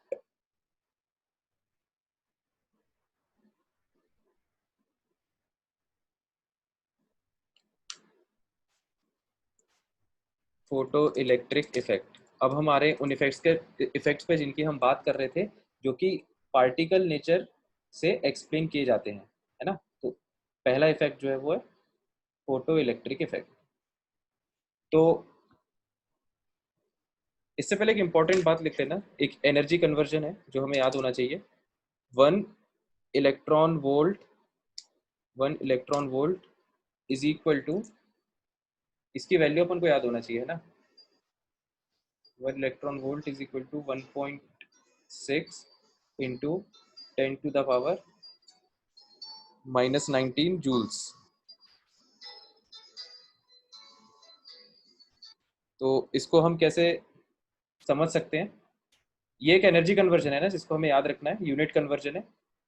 Photo electric effect. अब हमारे उन इफेक्ट्स पे जिनकी हम बात कर रहे थे, जो कि पार्टिकल नेचर से एक्सप्लेन किए जाते हैं, है ना। तो पहला इफेक्ट जो है वो है फोटो इलेक्ट्रिक इफेक्ट। तो इससे पहले एक इंपॉर्टेंट बात लिख लेना, एक एनर्जी कन्वर्जन है जो हमें याद होना चाहिए। One electron volt 1 electron volt is equal to, इसकी वैल्यू अपन को याद होना चाहिए, है ना। 1 electron volt is equal to 1.6 into 10⁻⁻19 joules. तो इसको हम कैसे समझ सकते हैं, ये एक एनर्जी कन्वर्जन है ना, जिसको हमें याद रखना है, यूनिट कन्वर्जन है।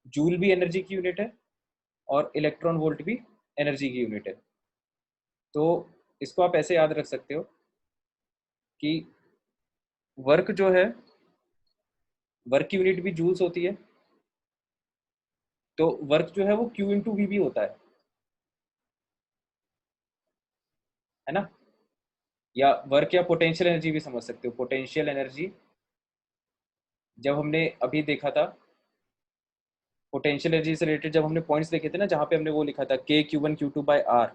जूल भी एनर्जी की यूनिट है और इलेक्ट्रॉन वोल्ट भी एनर्जी की यूनिट है। तो इसको आप ऐसे याद रख सकते हो कि वर्क जो है, वर्क की यूनिट भी जूल्स होती है। तो वर्क जो है वो Q इंटू वी भी होता है ना। या वर्क या पोटेंशियल एनर्जी भी समझ सकते हो, पोटेंशियल एनर्जी जब हमने अभी देखा था पोटेंशियल एनर्जी से रिलेटेड, जब हमने पॉइंट्स देखे थे ना, जहाँ पे हमने वो लिखा था के Q1 Q2 बाय आर,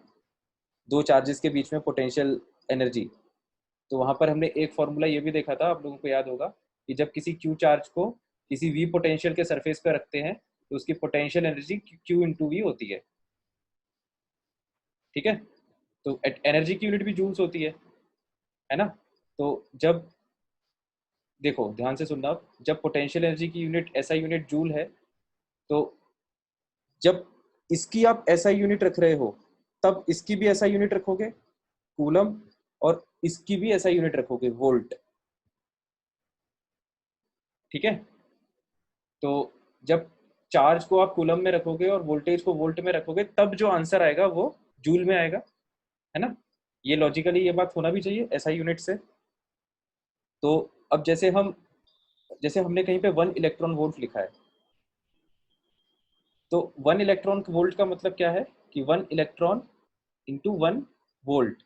दो चार्जेस के बीच में पोटेंशियल एनर्जी, तो वहाँ पर हमने एक फॉर्मूला ये भी देखा था, आप लोगों को याद होगा, कि जब किसी Q चार्ज को किसी V पोटेंशियल के सरफेस पर रखते हैं तो उसकी potential energy Q into V होती है। ठीक है, तो एनर्जी की यूनिट भी जूल्स होती है ना। तो जब देखो ध्यान से सुनना, जब पोटेंशियल एनर्जी की यूनिट एसआई यूनिट जूल है, तो जब इसकी आप एसआई यूनिट रख रहे हो तब इसकी भी एसआई यूनिट रखोगे कूलम, और इसकी भी एसआई यूनिट रखोगे वोल्ट। ठीक है, तो जब चार्ज को आप कूलम में रखोगे और वोल्टेज को वोल्ट में रखोगे तब जो आंसर आएगा वो जूल में आएगा, है ना। ये लॉजिकली ये बात होना भी चाहिए एसआई यूनिट से। तो अब जैसे हमने कहीं पे 1 इलेक्ट्रॉन वोल्ट लिखा है, तो 1 इलेक्ट्रॉन वोल्ट का मतलब क्या है कि 1 इलेक्ट्रॉन इंटू 1 वोल्ट।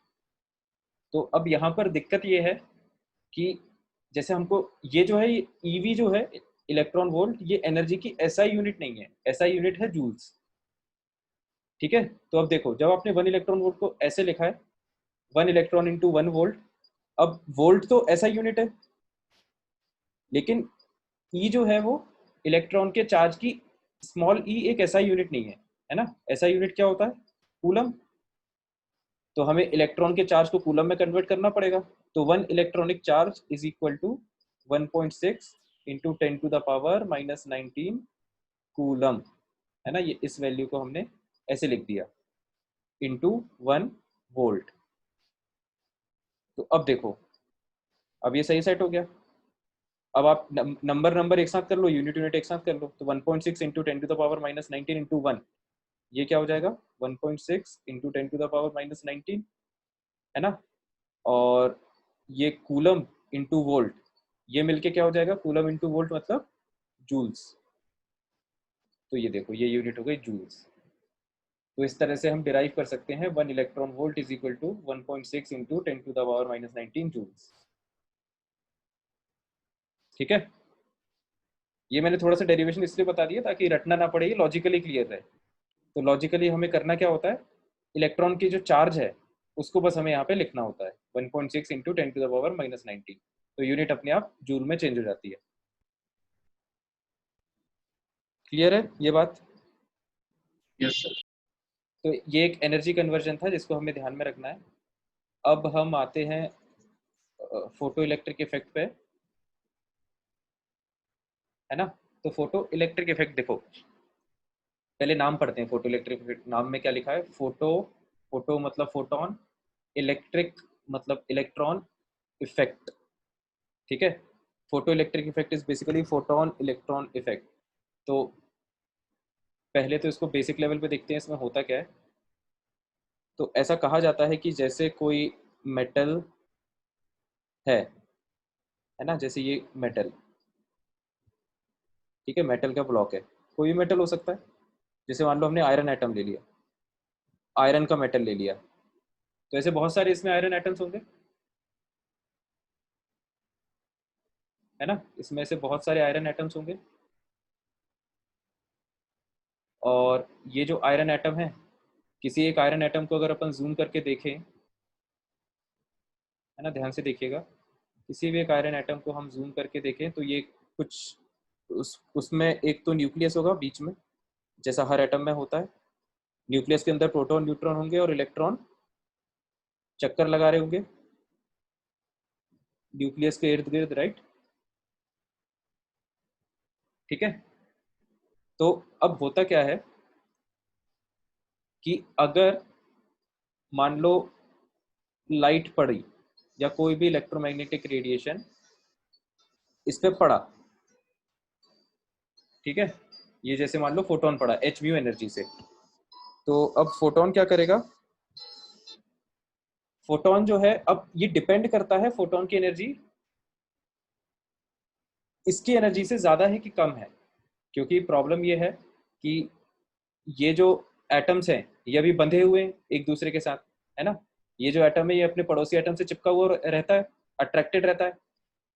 तो अब यहाँ पर दिक्कत ये है कि जैसे हमको ये जो है, ये ईवी जो है इलेक्ट्रॉन वोल्ट, ये एनर्जी की एसआई यूनिट नहीं है, एसआई यूनिट है जूल्स। ठीक है, तो अब देखो जब आपने 1 इलेक्ट्रॉन वोल्ट को ऐसे लिखा है 1 इलेक्ट्रॉन इंटू 1 वोल्ट, अब वोल्ट तो एसआई यूनिट है, लेकिन ई जो है वो इलेक्ट्रॉन के चार्ज की स्मॉल ई एक एसआई यूनिट नहीं है ना। एसआई यूनिट क्या होता है, कूलम। तो हमें इलेक्ट्रॉन के चार्ज को कूलम में कन्वर्ट करना पड़ेगा। तो 1 electronic charge is equal to 1.6 into 10⁻⁻19 coulomb, है ना। ये इस वैल्यू को हमने ऐसे लिख दिया इंटू 1 वोल्ट। तो अब देखो, अब ये सही सेट हो गया। अब आप नंबर एक साथ कर लो, यूनिट यूनिट एक साथ कर लो। तो 1.6 इंटू 10⁻⁻19 इंटू 1, ये क्या हो जाएगा 1.6 इंटू 10⁻⁻19, है ना। और ये कूलम इंटू वोल्ट, ये मिलके क्या हो जाएगा, कूलम इंटू वोल्ट मतलब जूल्स। तो ये देखो ये यूनिट हो गई जूल्स। तो इस तरह से हम डिराइव कर सकते हैं 1 electron volt is equal to 1.6 into 10⁻⁻19 joules. ठीक है, ये मैंने थोड़ा सा डेरिवेशन इसलिए बता दिया ताकि रटना ना पड़े, ये लॉजिकली क्लियर रहे। तो लॉजिकली हमें करना क्या होता है, इलेक्ट्रॉन की जो चार्ज है उसको बस हमें यहाँ पे लिखना होता है 1.6 इंटू 10⁻⁻19। तो यूनिट अपने आप जूल में चेंज हो जाती है। क्लियर है ये बात। Yes sir. तो ये एक एनर्जी कन्वर्जन था जिसको हमें ध्यान में रखना है। अब हम आते हैं फोटो इलेक्ट्रिक इफेक्ट पे, है ना। तो फोटो इलेक्ट्रिक इफेक्ट देखो, पहले नाम पढ़ते हैं। फोटो इलेक्ट्रिक इफेक्ट नाम में क्या लिखा है, फोटो, फोटो मतलब फोटोन, इलेक्ट्रिक मतलब इलेक्ट्रॉन, इफेक्ट। ठीक है, photo electric effect is basically photon electron effect. तो पहले तो इसको बेसिक लेवल पे देखते हैं इसमें होता क्या है। तो ऐसा कहा जाता है कि जैसे कोई मेटल है ना, जैसे ये मेटल, ठीक है, मेटल का ब्लॉक है, कोई भी मेटल हो सकता है। जैसे मान लो हमने आयरन एटम ले लिया, आयरन का मेटल ले लिया, तो ऐसे बहुत सारे इसमें आयरन एटम्स होंगे, है ना। इसमें से बहुत सारे आयरन एटम्स होंगे, और ये जो आयरन एटम है, किसी एक आयरन एटम को अगर अपन जूम करके देखें, है ना, ध्यान से देखिएगा, किसी भी एक आयरन एटम को हम जूम करके देखें तो ये कुछ उसमें एक तो न्यूक्लियस होगा बीच में, जैसा हर एटम में होता है। न्यूक्लियस के अंदर प्रोटॉन न्यूट्रॉन होंगे और इलेक्ट्रॉन चक्कर लगा रहे होंगे न्यूक्लियस के इर्द गिर्द, राइट। ठीक है, तो अब होता क्या है कि अगर मान लो लाइट पड़ी या कोई भी इलेक्ट्रोमैग्नेटिक रेडिएशन इस पे पड़ा, ठीक है, ये जैसे मान लो फोटोन पड़ा एच म्यू एनर्जी से, तो अब फोटोन क्या करेगा, फोटोन जो है, अब ये डिपेंड करता है फोटोन की एनर्जी इसकी एनर्जी से ज्यादा है कि कम है। क्योंकि प्रॉब्लम ये है कि ये जो एटम्स हैं ये अभी बंधे हुए हैं एक दूसरे के साथ, है ना। ये जो एटम है ये अपने पड़ोसी एटम से चिपका हुआ रहता है, अट्रैक्टेड रहता है।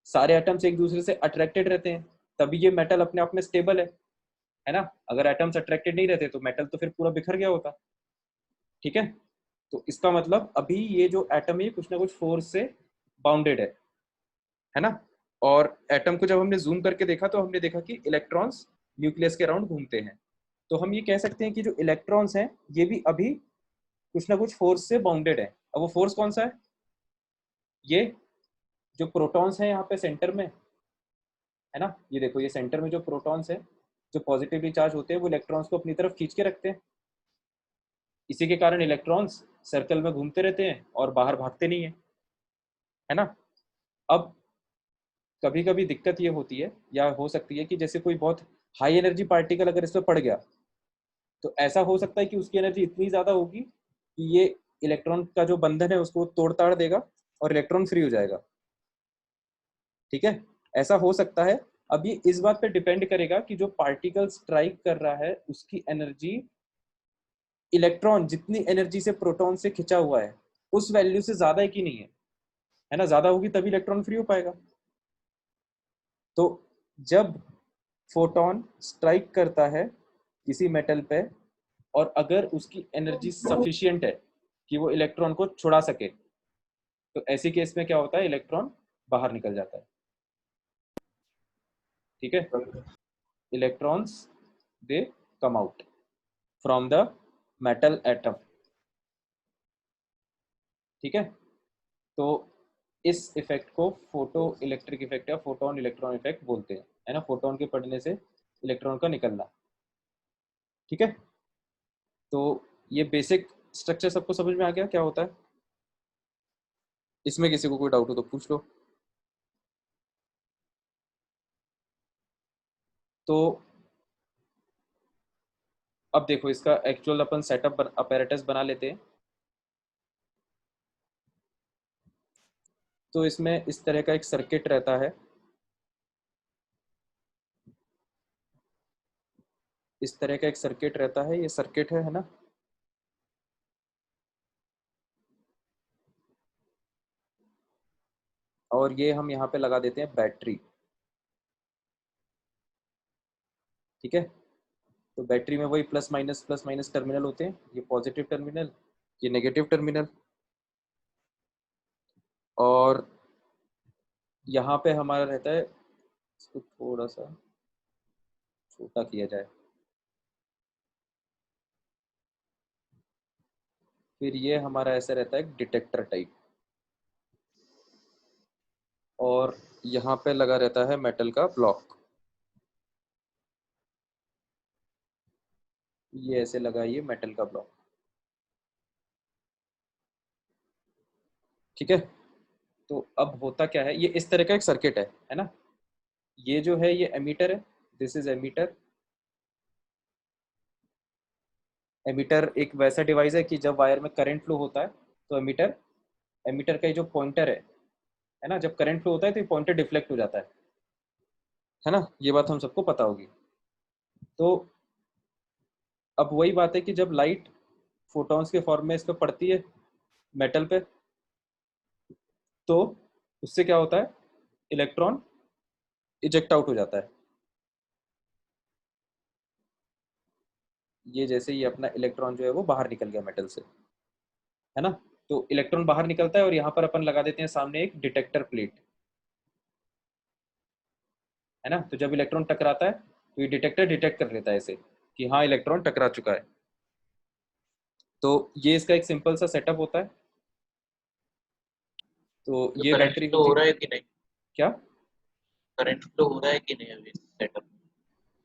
सारे एटम्स एक दूसरे से अट्रैक्टेड रहते हैं तभी ये मेटल अपने आप में स्टेबल है ना। अगर एटम्स अट्रैक्टेड नहीं रहते तो मेटल तो फिर पूरा बिखर गया होता। ठीक है, तो इसका मतलब अभी ये जो एटम है कुछ ना कुछ फोर्स से बाउंडेड है ना। और एटम को जब हमने जूम करके देखा तो हमने देखा कि इलेक्ट्रॉन्स न्यूक्लियस के अराउंड घूमते हैं। तो हम ये कह सकते हैं कि जो इलेक्ट्रॉन्स हैं ये भी अभी कुछ ना कुछ फोर्स से बाउंडेड है। अब वो फोर्स कौन सा है? ये जो प्रोटॉन्स हैं यहाँ पे सेंटर में, है ना, ये देखो ये सेंटर में जो प्रोटॉन्स हैं जो पॉजिटिवली चार्ज होते हैं वो इलेक्ट्रॉन्स को अपनी तरफ खींच के रखते हैं। इसी के कारण इलेक्ट्रॉन्स सर्कल में घूमते रहते हैं और बाहर भागते नहीं है ना। अब कभी कभी दिक्कत ये होती है या हो सकती है कि जैसे कोई बहुत हाई एनर्जी पार्टिकल अगर इस पर पड़ गया तो ऐसा हो सकता है कि उसकी एनर्जी इतनी ज़्यादा होगी कि ये इलेक्ट्रॉन का जो बंधन है उसको तोड़ ताड़ देगा और इलेक्ट्रॉन फ्री हो जाएगा। ठीक है, ऐसा हो सकता है। अब ये इस बात पे डिपेंड करेगा कि जो पार्टिकल स्ट्राइक कर रहा है उसकी एनर्जी इलेक्ट्रॉन जितनी एनर्जी से प्रोटॉन से खिंचा हुआ है उस वैल्यू से ज़्यादा है कि नहीं है ना। ज़्यादा होगी तभी इलेक्ट्रॉन फ्री हो पाएगा। तो जब फोटोन स्ट्राइक करता है किसी मेटल पे और अगर उसकी एनर्जी सफिशिएंट है कि वो इलेक्ट्रॉन को छुड़ा सके तो ऐसी केस में क्या होता है, इलेक्ट्रॉन बाहर निकल जाता है। ठीक है, electrons they come out from the metal atom. ठीक है, तो इस इफेक्ट को फोटो इलेक्ट्रिक इफेक्ट या फोटोन इलेक्ट्रॉन इफेक्ट बोलते हैं, है ना, फोटोन के पड़ने से इलेक्ट्रॉन का निकलना। ठीक है, तो ये बेसिक स्ट्रक्चर सबको समझ में आ गया क्या होता है? इसमें किसी को कोई डाउट हो तो पूछ लो। तो अब देखो इसका एक्चुअल अपन सेटअप अपैरेटस बना लेते हैं। तो इसमें इस तरह का एक सर्किट रहता है, इस तरह का एक सर्किट रहता है, ये सर्किट है ना। और ये हम यहाँ पे लगा देते हैं बैटरी। ठीक है, तो बैटरी में वही प्लस माइनस टर्मिनल होते हैं, ये पॉजिटिव टर्मिनल, ये नेगेटिव टर्मिनल। और यहाँ पे हमारा रहता है, इसको थोड़ा सा छोटा किया जाए, फिर ये हमारा ऐसा रहता है डिटेक्टर टाइप। और यहाँ पे लगा रहता है मेटल का ब्लॉक, ये ऐसे लगा, ये मेटल का ब्लॉक। ठीक है, तो अब होता क्या है, ये इस तरह का एक सर्किट है ना। ये जो है ये एमीटर है, दिस इज एमीटर। एमीटर एक वैसा डिवाइस है कि जब वायर में करंट फ्लो होता है तो एमीटर, एमीटर का ये जो पॉइंटर है ना, जब करंट फ्लो होता है तो ये पॉइंटर डिफ्लेक्ट हो जाता है ना, ये बात हम सबको पता होगी। तो अब वही बात है कि जब लाइट फोटॉन्स के फॉर्म में इस पर पड़ती है मेटल पे तो उससे क्या होता है, इलेक्ट्रॉन इजेक्ट आउट हो जाता है। ये जैसे ही अपना इलेक्ट्रॉन जो है वो बाहर निकल गया मेटल से, है ना। तो इलेक्ट्रॉन बाहर निकलता है और यहाँ पर अपन लगा देते हैं सामने एक डिटेक्टर प्लेट, है ना। तो जब इलेक्ट्रॉन टकराता है तो ये डिटेक्टर डिटेक्ट कर लेता है इसे कि हाँ इलेक्ट्रॉन टकरा चुका है। तो ये इसका एक सिंपल सा सेटअप होता है। तो तो ये करंट बैटरी फ्लो होती हो है। रहा है कि नहीं? क्या करंट फ्लो हो रहा है कि नहीं अभी सेटअप?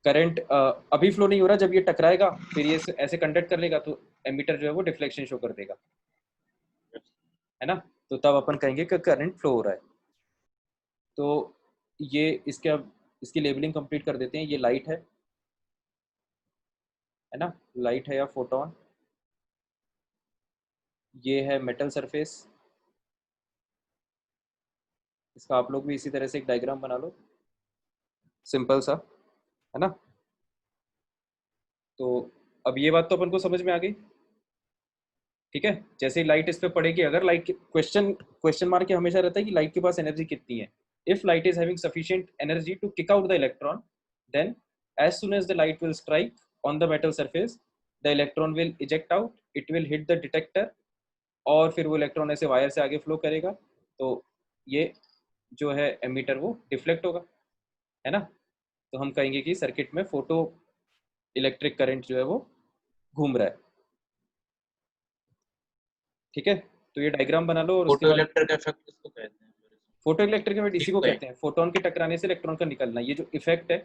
करंट अभी फ्लो नहीं हो रहा, जब ये टकराएगा फिर ये ऐसे कंडक्ट कर लेगा तो एमीटर जो है वो डिफ्लेक्शन शो कर देगा, है ना। तो तब अपन कहेंगे कि करंट फ्लो हो रहा है। तो ये इसके अब इसकी लेबलिंग कंप्लीट कर देते हैं। ये लाइट है ना, लाइट है या फोटोन। ये है मेटल सरफेस, इसका आप लोग भी इसी तरह से एक डायग्राम बना लो सिंपल सा, है ना। तो अब ये बात तो अपन को समझ में आ गई। ठीक है, जैसे ही लाइट इस पे पड़ेगी, अगर लाइट क्वेश्चन क्वेश्चन मार्क हमेशा रहता है कि लाइट के पास एनर्जी कितनी है। if light is having sufficient energy to kick out the electron, then as soon as the light will strike on the metal surface, the electron will eject out, it will hit the detector, और फिर वो इलेक्ट्रॉन ऐसे वायर से आगे फ्लो करेगा, तो ये जो है एमीटर वो डिफ्लेक्ट होगा, है ना। तो हम कहेंगे कि सर्किट में फोटो इलेक्ट्रिक करंट जो है वो घूम रहा है। ठीक है, तो ये डायग्राम बना लो और उसके फोटो बाद इलेक्ट्रिक इफेक्ट किसको कहते हैं? फोटो इलेक्ट्रिक इफेक्ट इसी को ठीक है। कहते हैं, फोटोन के टकराने से इलेक्ट्रॉन का निकलना, ये जो इफेक्ट है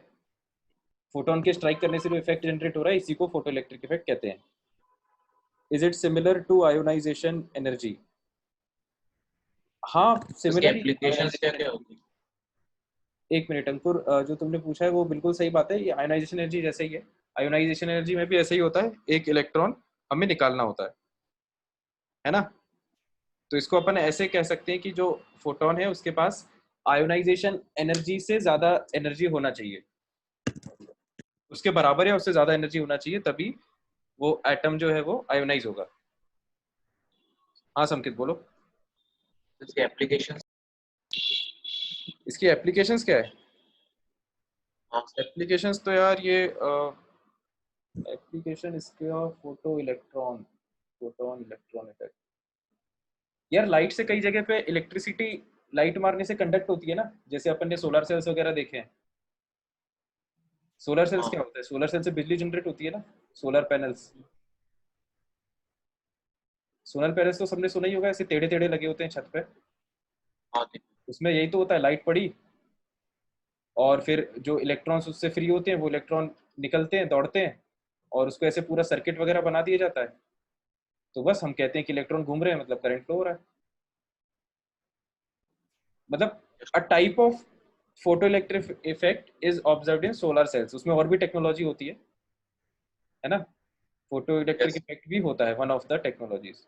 फोटोन के स्ट्राइक करने से जो इफेक्ट जनरेट हो रहा है इसी को फोटो इलेक्ट्रिक इफेक्ट कहते हैं। Is it similar to ionisation energy? हाँ इसकी सिमिलर ही है एप्लीकेशंस क्या आयोनाइजेशन क्या एनर्जी। होगी? एक मिनट अंकुर, जो तुमने पूछा है वो बिल्कुल सही बात है, ये आयोनाइजेशन एनर्जी जैसे ही है। आयोनाइजेशन एनर्जी में भी ऐसे ही होता है, एक इलेक्ट्रॉन हमें निकालना होता है ना। तो इसको अपन ऐसे कह सकते हैं कि जो फोटोन है उसके पास आयोनाइजेशन एनर्जी से ज्यादा एनर्जी होना चाहिए, उसके बराबर या उससे ज्यादा एनर्जी होना चाहिए, तभी वो एटम जो है वो आयोनाइज होगा। हाँ संकेत बोलो। इसकी एप्लीकेशंस? इसकी एप्लीकेशंस क्या है? हाँ सर। एप्लीकेशंस तो यार ये एप्लीकेशन इसके photo electron, photon electron effect, यार लाइट से कई जगह पे इलेक्ट्रिसिटी लाइट मारने से कंडक्ट होती है ना, जैसे अपन ने सोलर सेल्स वगैरह देखे हैं। सोलर सेल्स हाँ क्या होता है? सोलर सेल से बिजली जनरेट होती है ना, सोलर पैनल्स। सोलर पैनल्स तो सबने सुना ही होगा, ऐसे टेढ़े टेढ़े लगे होते हैं छत पे, हाँ ठीक। उसमें यही तो होता है, लाइट पड़ी और फिर जो इलेक्ट्रॉन्स उससे फ्री होते हैं वो इलेक्ट्रॉन निकलते हैं, दौड़ते हैं, और उसको ऐसे पूरा सर्किट वगैरह बना दिया जाता है। तो बस हम कहते हैं कि इलेक्ट्रॉन घूम रहे हैं, मतलब करंट फ्लो हो रहा है। मतलब a type of photo electric effect is observed in solar cells. उसमें और भी टेक्नोलॉजी होती है ना। Photo electric yes. इफेक्ट भी होता है वन ऑफ द टेक्नोलॉजीज।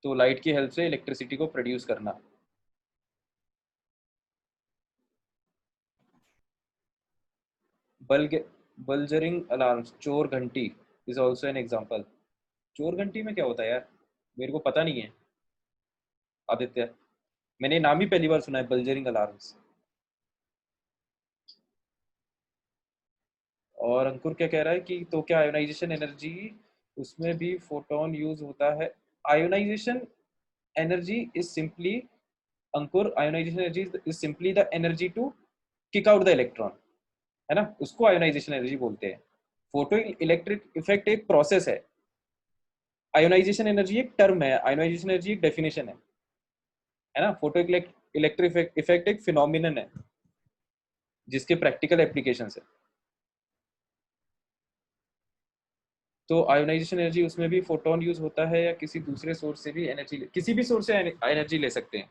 तो लाइट की हेल्प से इलेक्ट्रिसिटी को प्रोड्यूस करना। बल्ग बल्जरिंग अलार्म्स, चोर घंटी इज ऑल्सो एन एग्जाम्पल। चोर घंटी में क्या होता है यार, मेरे को पता नहीं है आदित्य, मैंने नाम ही पहली बार सुना है बल्जरिंग अलार्म्स। और अंकुर क्या कह रहा है कि तो क्या आयोनाइजेशन एनर्जी, उसमें भी फोटोन यूज होता है? Ionisation energy is simply, Ankur ionisation energy is simply the energy to kick out the electron, है ना, उसको आयोनाइजेशन एनर्जी बोलते हैं। फोटो इलेक्ट्रिक इफेक्ट एक प्रोसेस है, आयोनाइजेशन एनर्जी एक टर्म है, आयोनाइजेशन एनर्जी एक डेफिनेशन है ना। फोटो इलेक्ट्रिक इफेक्ट एक फिनोमिनन है जिसके प्रैक्टिकल एप्लीकेशंस है। तो आयोनाइजेशन एनर्जी उसमें भी फोटोन यूज होता है या किसी दूसरे सोर्स से भी एनर्जी, किसी भी सोर्स से एनर्जी ले सकते हैं।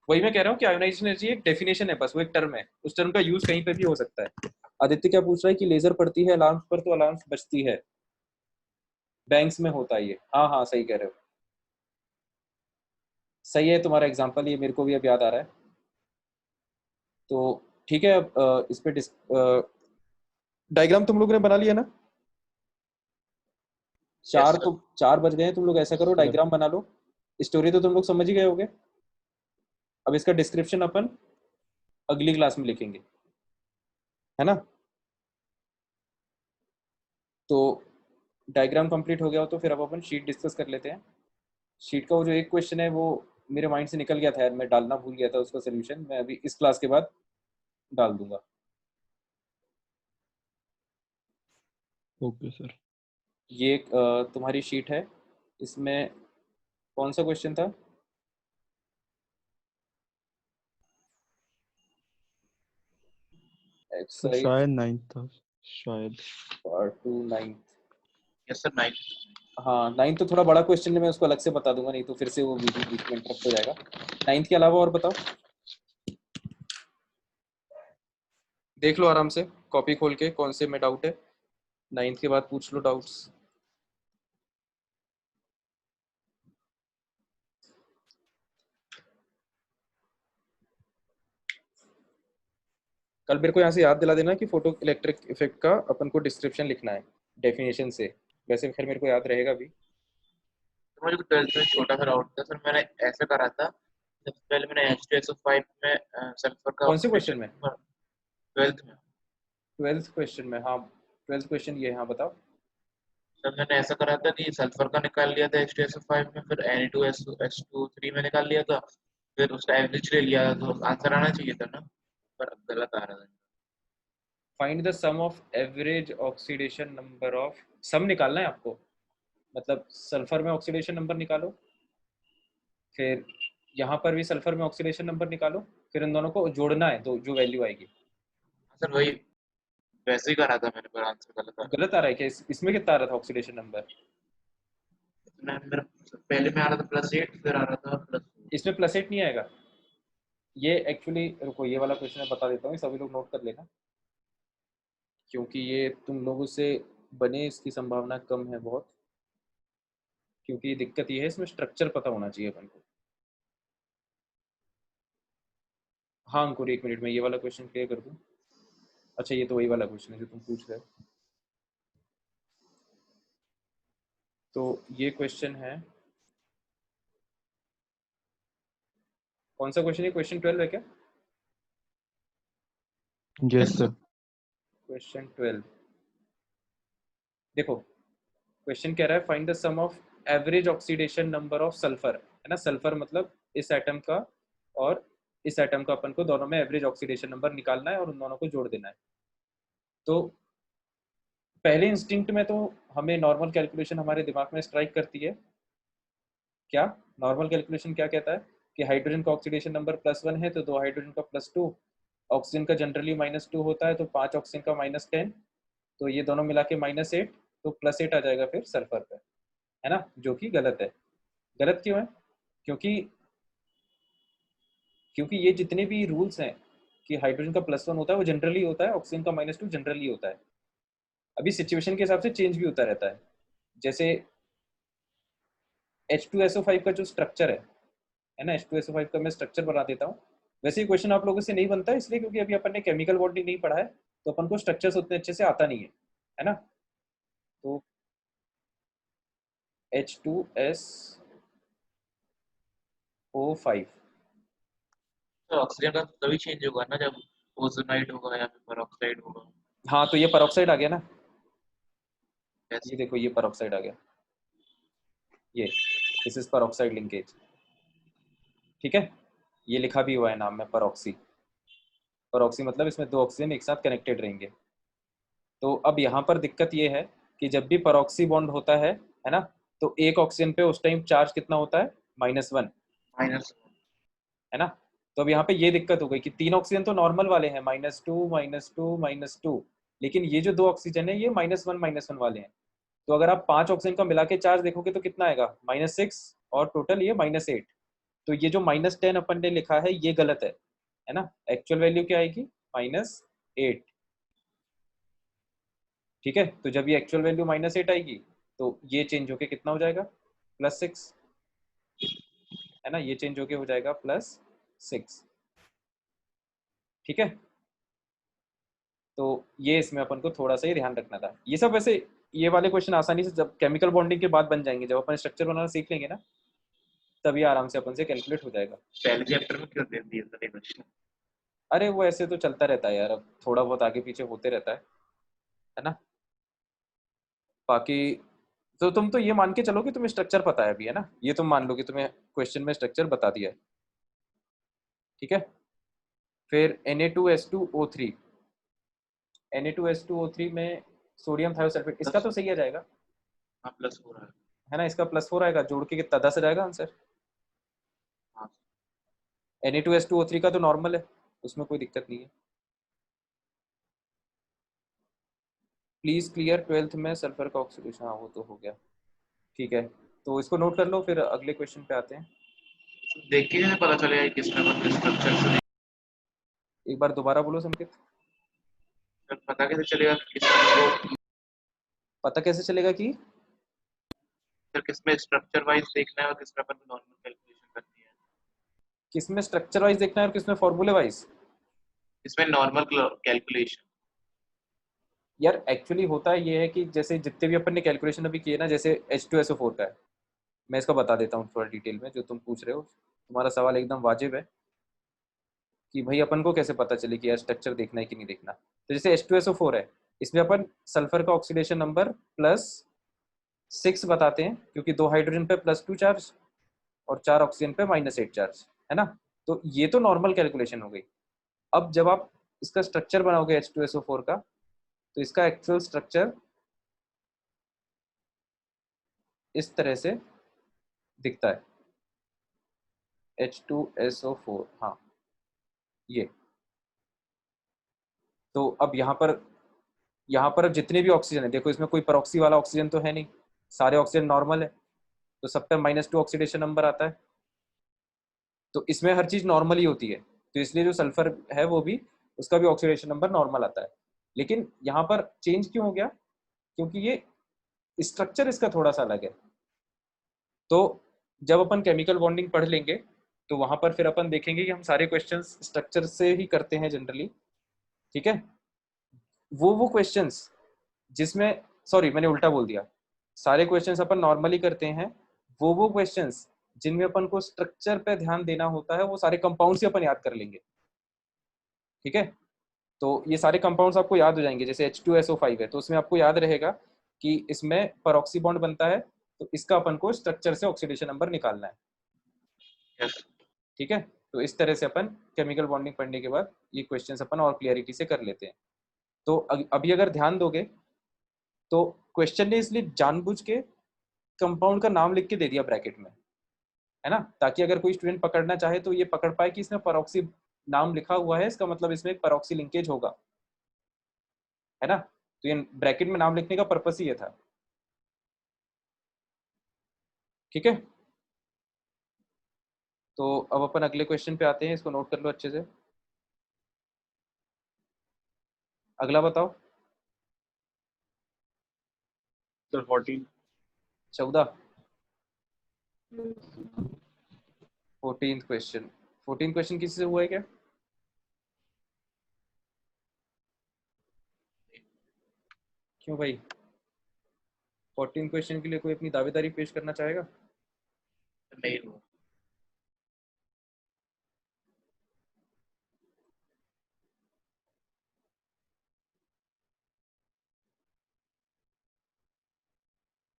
वही मैं कह रहा हूँ कि आयोनाइजेशन एनर्जी एक डेफिनेशन है, बस वो एक टर्म है, उस टर्म का यूज कहीं पे भी हो सकता है। आदित्य क्या पूछ रहा है कि लेजर पड़ती है अलार्म पर तो अलार्म बजती है, बैंक्स में होता है ये। हाँ हाँ सही कह रहे हो, सही है तुम्हारा एग्जाम्पल, ये मेरे को भी अब याद आ रहा है। तो ठीक है, अब इस पे डायग्राम तुम लोग ने बना लिया ना? यस चार सर। तो 4 बज गए हैं, तुम लोग ऐसा करो सर डायग्राम बना लो। स्टोरी तो तुम लोग समझ ही गए होगे, अब इसका डिस्क्रिप्शन अपन अगली क्लास में लिखेंगे, है ना। तो डायग्राम कंप्लीट हो गया हो तो फिर अब अपन शीट डिस्कस कर लेते हैं। शीट का वो जो एक क्वेश्चन है वो मेरे माइंड से निकल गया था यार, मैं डालना भूल गया था उसका सोल्यूशन, मैं अभी इस क्लास के बाद डाल दूंगा। Okay sir. ये एक तुम्हारी शीट है, इसमें कौन सा क्वेश्चन था? सर एक्सरसाइज शायद 9th था, शायद। पार्ट 2 9। Yes sir 9। हाँ 9 तो थोड़ा बड़ा क्वेश्चन है, मैं उसको अलग से बता दूंगा, नहीं तो फिर से वो वीडियो बीच में इंटरप्ट हो जाएगा। 9 के अलावा और बताओ, देख लो आराम से कॉपी खोल के कौन से में डाउट है, 9 के बाद पूछ लो डाउट्स। कल मेरे को यहाँ से याद दिला देना कि फोटो इलेक्ट्रिक इफेक्ट का अपन को डिस्क्रिप्शन लिखना है डेफिनेशन से, वैसे फिर मेरे को याद रहेगा भी। तो मुझे 12th में छोटा सा डाउट था सर, मैंने ऐसा करा था सबसे पहले मैंने H2SO5 में सल्फर का कौन से क्वेश्चन ऑक्सीडेशन में? नंबर 12th में। 12th क्वेश्चन में, हाँ 12th क्वेश्चन ये, हाँ बताओ। सर मैंने ऐसा करा था कि सल्फर का निकाल लिया था H2SO5 में, फिर Na2SO3 में निकाल लिया था, फिर उसका एवरेज ले लिया, तो आंसर आना चाहिए था ना, पर गलत आ रहा था। Find the sum of average oxidation number of, sum निकालना है आपको, मतलब सल्फर में ऑक्सीडेशन नंबर निकालो, फिर यहाँ पर भी सल्फर में ऑक्सीडेशन नंबर निकालो, फिर इन दोनों को जोड़ना है तो जो वैल्यू आएगी। सर वही वैसे ही करा था मैंने, पर आंसर गलत आ रहा गलत आ रहा है क्या? इसमें कितना आ रहा था ऑक्सीडेशन नंबर? था। मेरा पहले में आ रहा था +8, फिर आ रहा था +4। इसमें +8 नहीं आएगा। ये एक्चुअली, रुको ये वाला क्वेश्चन मैं बता देता हूँ, सभी लोग नोट कर लेना, क्योंकि ये तुम लोगों से बने इसकी संभावना कम है बहुत, क्योंकि दिक्कत ये है इसमें स्ट्रक्चर पता होना चाहिए अपन को। हाँ अंकुर, 1 मिनट में ये वाला क्वेश्चन क्लियर कर दूँ। अच्छा ये तो वही वाला क्वेश्चन है जो तुम पूछ रहे हो। तो ये क्वेश्चन है, कौन सा क्वेश्चन है? क्वेश्चन 12 है क्या? Yes sir. क्वेश्चन 12 देखो, क्वेश्चन कह रहा है find the sum of average oxidation number of sulphur, है ना, सल्फर मतलब इस एटम का और इस एटम का, अपन को दोनों में एवरेज ऑक्सीडेशन नंबर निकालना है और उन दोनों को जोड़ देना है। तो पहले इंस्टिंक्ट में तो हमें नॉर्मल कैलकुलेशन हमारे दिमाग में स्ट्राइक करती है। क्या नॉर्मल कैलकुलेशन क्या कहता है कि हाइड्रोजन का ऑक्सीडेशन नंबर +1 है तो 2 हाइड्रोजन का +2, ऑक्सीजन का जनरली -2 होता है तो 5 ऑक्सीजन का -10, तो ये दोनों मिला के -8, तो +8 आ जाएगा फिर सल्फर पे, है ना, जो कि गलत है। गलत क्यों है? क्योंकि क्योंकि ये जितने भी रूल्स हैं कि हाइड्रोजन का +1 होता है वो जनरली होता है, ऑक्सीजन का -2 जनरली होता है। अभी सिचुएशन के हिसाब से चेंज भी होता रहता है। जैसे H2SO5 का जो स्ट्रक्चर है ना, H2SO5 का मैं स्ट्रक्चर बना देता हूँ। वैसे ये क्वेश्चन आप लोगों से नहीं बनता है इसलिए क्योंकि अभी अपन ने केमिकल बॉन्डिंग नहीं पढ़ा है, तो अपन को स्ट्रक्चर्स उतने अच्छे से आता नहीं है ना। तो H2SO5, तो ऑक्सीजन का तभी चेंज होगा ना जब ओजोनाइड होगा या फिर पेरोक्साइड होगा। हाँ तो ये पेरोक्साइड आ गया ना, ऐसे ये देखो ये पेरोक्साइड आ गया, ये दिस इज पेरोक्साइड लिंकेज, ठीक है, ये लिखा भी हुआ है नाम में पेरोक्सी। पेरोक्सी मतलब इसमें 2 ऑक्सीजन एक साथ कनेक्टेड रहेंगे। तो अब यहाँ पर दिक्कत ये है कि जब भी पेरोक्सी बॉन्ड होता है ना, तो एक ऑक्सीजन पे उस टाइम चार्ज कितना होता है? -1, माइनस। है ना। तो अब यहाँ पे ये दिक्कत हो गई कि 3 ऑक्सीजन तो नॉर्मल वाले हैं, -2 -2 -2, लेकिन ये जो 2 ऑक्सीजन है ये -1 वाले हैं। तो अगर आप 5 ऑक्सीजन का मिला के चार्ज देखोगे तो कितना आएगा? -6, और टोटल ये -8। तो ये जो -10 अपन ने लिखा है ये गलत है ना। एक्चुअल वैल्यू क्या आएगी? -8, ठीक है। तो जब ये एक्चुअल वैल्यू -8 आएगी तो ये चेंज होके कितना हो जाएगा? +6, है ना, ये चेंज होके हो जाएगा +6, ठीक है। तो ये इसमें अपन को थोड़ा सा ही ध्यान रखना था। ये सब वैसे ये वाले क्वेश्चन आसानी से जब केमिकल बॉन्डिंग के बाद बन जाएंगे, जब अपन स्ट्रक्चर बनाना सीख लेंगे ना, तभी आराम से अपन से कैलकुलेट हो जाएगा। पहले चैप्टर में क्यों दे दिया था ये क्वेश्चन? अरे वो ऐसे तो चलता रहता है यार, अब थोड़ा बहुत आगे पीछे होते रहता है ना। बाकी तो तुम तो ये मान के चलो कि तुम्हें स्ट्रक्चर पता है अभी, है ना, ये तुम मान लो कि तुम्हें क्वेश्चन में स्ट्रक्चर बता दिया है, ठीक है। फिर Na2S2O3, Na2S2O3 में सोडियम थायोसल्फेट, इसका तो सही आ जाएगा, हाँ प्लस हो रहा है ना, इसका +4 आएगा, जोड़ के कितना 10 आ जाएगा आंसर। हाँ। Na2S2O3 का तो नॉर्मल है, उसमें कोई दिक्कत नहीं है। प्लीज क्लियर 12th में सल्फर का ऑक्सीडेशन, हाँ वो तो हो गया, ठीक है। तो इसको नोट कर लो, फिर अगले क्वेश्चन पे आते हैं। देख के हमें पता चलेगा कि किस नंबर के स्ट्रक्चर से एक बार दोबारा बोलो संकेत। पता कैसे चलेगा कि किस नंबर को पता कैसे चलेगा कि फिर किस में स्ट्रक्चर वाइज देखना है और किस में अपन को नॉर्मल कैलकुलेशन करनी है। किसमें स्ट्रक्चर वाइज देखना है और किसमें फॉर्मूले वाइज? इसमें नॉर्मल कैलकुलेशन। यार एक्चुअली होता है ये है कि जैसे जितने भी अपन ने कैलकुलेशन अभी किए ना, जैसे H2SO4 का है, मैं इसका बता देता हूँ थोड़ा डिटेल में जो तुम पूछ रहे हो। तुम्हारा सवाल एकदम वाजिब है कि भाई अपन को कैसे पता चले कि यार स्ट्रक्चर देखना है कि नहीं देखना। तो जैसे H2SO4 है, इसमें अपन सल्फर का ऑक्सीडेशन नंबर +6 बताते हैं, क्योंकि 2 हाइड्रोजन पे +2 चार्ज और 4 ऑक्सीजन पे -8 चार्ज है ना। तो ये तो नॉर्मल कैलकुलेशन हो गई। अब जब आप इसका स्ट्रक्चर बनाओगे H2SO4 का, तो इसका एक्चुअल स्ट्रक्चर इस तरह से दिखता है, H2SO4। हाँ ये। तो अब यहाँ पर जितने भी ऑक्सीजन है, देखो इसमें कोई परऑक्सी वाला ऑक्सीजन तो है नहीं, सारे ऑक्सीजन नॉर्मल है, तो सब पे -2 ऑक्सीडेशन नंबर आता है। तो इसमें हर चीज नॉर्मल ही होती है, तो इसलिए जो सल्फर है वो भी, उसका भी ऑक्सीडेशन नंबर नॉर्मल आता है। लेकिन यहाँ पर चेंज क्यों हो गया? क्योंकि ये स्ट्रक्चर इसका थोड़ा सा अलग है। तो जब अपन केमिकल बॉन्डिंग पढ़ लेंगे तो वहां पर फिर अपन देखेंगे कि हम सारे क्वेश्चंस स्ट्रक्चर से ही करते हैं जनरली, ठीक है। वो क्वेश्चंस जिसमें, सॉरी मैंने उल्टा बोल दिया, सारे क्वेश्चंस अपन नॉर्मली करते हैं, वो क्वेश्चंस जिनमें अपन को स्ट्रक्चर पे ध्यान देना होता है वो सारे कंपाउंड्स ही अपन याद कर लेंगे, ठीक है। तो ये सारे कंपाउंड्स आपको याद हो जाएंगे। जैसे H2SO5 है तो उसमें आपको याद रहेगा कि इसमें परऑक्सी बॉन्ड बनता है, तो इसका अपन को स्ट्रक्चर से ऑक्सीडेशन नंबर निकालना है, यस ठीक है। तो इस तरह से अपन केमिकल बॉन्डिंग पढ़ने के बाद ये क्वेश्चंस अपन और क्लियरिटी से कर लेते हैं। तो अभी अगर ध्यान दोगे तो क्वेश्चन ने इसलिए जानबूझ के कंपाउंड का नाम लिख के दे दिया ब्रैकेट में, है ना, ताकि अगर कोई स्टूडेंट पकड़ना चाहे तो ये पकड़ पाए कि इसमें परऑक्सी नाम लिखा हुआ है, इसका मतलब इसमें एक परऑक्सी लिंकेज होगा, है ना। तो ये ब्रैकेट में नाम लिखने का पर्पस ही ये था, ठीक है। तो अब अपन अगले क्वेश्चन पे आते हैं, इसको नोट कर लो अच्छे से। अगला बताओ। Sir 14। 14। 14th question. 14th question किसी से हुआ है क्या? क्यों भाई? 14th क्वेश्चन के लिए कोई अपनी दावेदारी पेश करना चाहेगा? नहीं हुआ।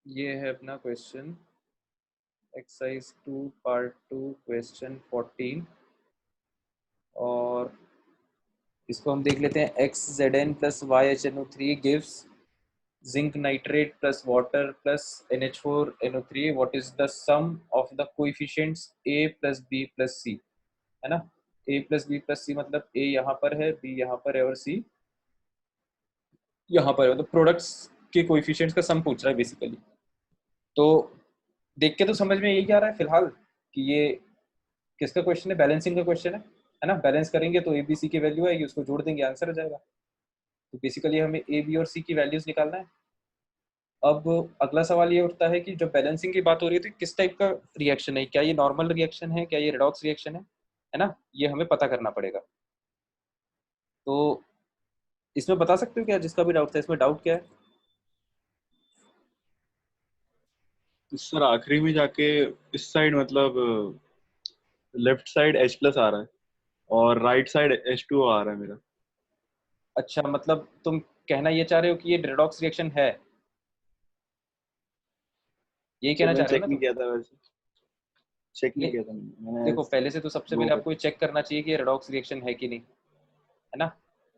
ये है अपना क्वेश्चन एक्सरसाइज 2 पार्ट 2 क्वेश्चन 14, और इसको हम देख लेते हैं। XZN + YHNO3 gives zinc nitrate plus water plus NH4NO3, what is the sum of the coefficients A plus B plus C, है ना। A plus B plus C मतलब A यहाँ पर है, B यहाँ पर है और C यहाँ पर है, मतलब प्रोडक्ट्स के कोएफिशिएंट्स का सम पूछ रहा है बेसिकली। तो देख के तो समझ में यही आ रहा है फिलहाल कि ये किसका क्वेश्चन है, बैलेंसिंग का क्वेश्चन है ना। बैलेंस करेंगे तो A B C की वैल्यू आएगी, उसको जोड़ देंगे आंसर आ जाएगा। तो बेसिकली हमें A B और C की वैल्यूज निकालना है। अब अगला सवाल ये उठता है कि जब बैलेंसिंग की बात हो रही है तो किस टाइप का रिएक्शन है, क्या ये नॉर्मल रिएक्शन है, क्या ये रेडॉक्स रिएक्शन है ना, ये हमें पता करना पड़ेगा। तो इसमें बता सकते हो क्या, जिसका भी डाउट था इसमें, डाउट क्या है? सर आखिरी में जाके इस साइड मतलब लेफ्ट साइड H+ आ रहा है और राइट साइड H2O आ रहा है मेरा। अच्छा, मतलब तुम कहना ये चाह रहे हो कि ये रेडॉक्स रिएक्शन है, यही सर कहना मैंने चाह रहे हो चेक ना नहीं तुम? किया था, वैसे चेक नहीं ये किया था मैंने। देखो, पहले से तो सबसे पहले वो आपको ये चेक करना चाहिए कि ये रेडॉक्स रिएक्शन है कि नहीं, है ना।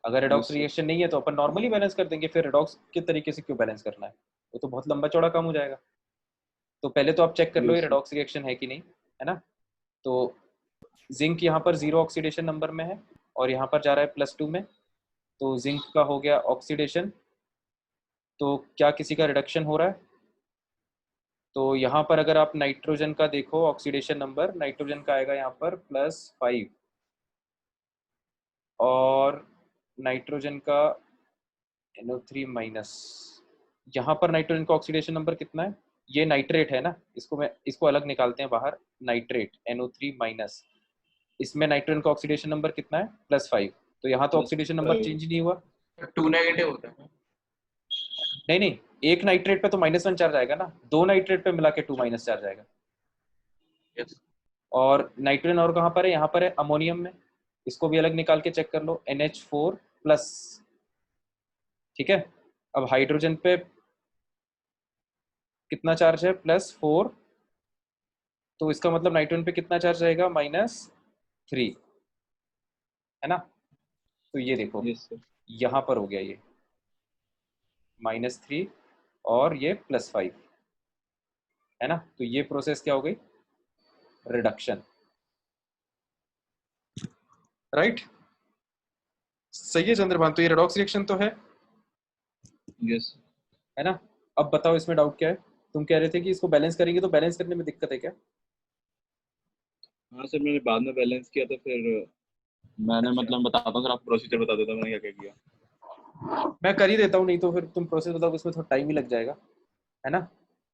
अगर यस रेडॉक्स सर। रिएक्शन नहीं है तो अपन नॉर्मली बैलेंस कर देंगे, फिर रेडॉक्स के तरीके से क्यों बैलेंस करना है, वो तो बहुत लंबा चौड़ा काम हो जाएगा। तो पहले तो आप चेक कर लो ये यस सर। रेडॉक्स रिएक्शन है कि नहीं, है ना। तो जिंक यहाँ पर 0 ऑक्सीडेशन नंबर में है और यहाँ पर जा रहा है +2 में, तो जिंक का हो गया ऑक्सीडेशन। तो क्या किसी का रिडक्शन हो रहा है? तो यहाँ पर अगर आप नाइट्रोजन का देखो ऑक्सीडेशन नंबर, नाइट्रोजन का आएगा यहाँ पर +5, और नाइट्रोजन का NO3-। यहाँ पर नाइट्रोजन का ऑक्सीडेशन नंबर कितना है? ये नाइट्रेट है ना, इसको अलग निकालते हैं बाहर, नाइट्रेट NO3-। इसमें नाइट्रोजन का ऑक्सीडेशन नंबर कितना है? +5। तो यहाँ तो ऑक्सीडेशन नंबर +5। चेंज नहीं हुआ। 2 नेगेटिव होता है। नहीं नहीं, एक नाइट्रेट पे तो -1 चार्ज आएगा ना, 2 नाइट्रेट पे मिला के 2 अच्छा माइनस चार्ज आएगा। यस और नाइट्रोजन और कहाँ पर है, यहाँ पर है अमोनियम में, इसको भी अलग निकाल के चेक कर लो, NH4 प्लस। ठीक है, अब हाइड्रोजन पे कितना चार्ज है, +4, तो इसका मतलब नाइट्रोजन पे कितना चार्ज रहेगा, -3, है ना। तो ये देखो यस सर। यहाँ पर हो गया ये -3 और ये +5, है ना। तो ये प्रोसेस क्या हो गई, रिडक्शन, राइट। सही है चंद्रभान, तो ये रेडॉक्स रिएक्शन तो है यस। है ना। अब बताओ इसमें डाउट क्या है, तुम कह रहे थे कि इसको बैलेंस करेंगे तो बैलेंस करने में दिक्कत है क्या। हाँ सर, मैंने बाद में बैलेंस किया था, फिर मैंने मतलब बताता हूँ सर, आपको प्रोसीजर बता देता हूँ मैंने क्या क्या किया। मैं कर ही देता हूँ, नहीं तो फिर तुम प्रोसेस बताओ, उसमें थोड़ा टाइम ही लग जाएगा, है ना।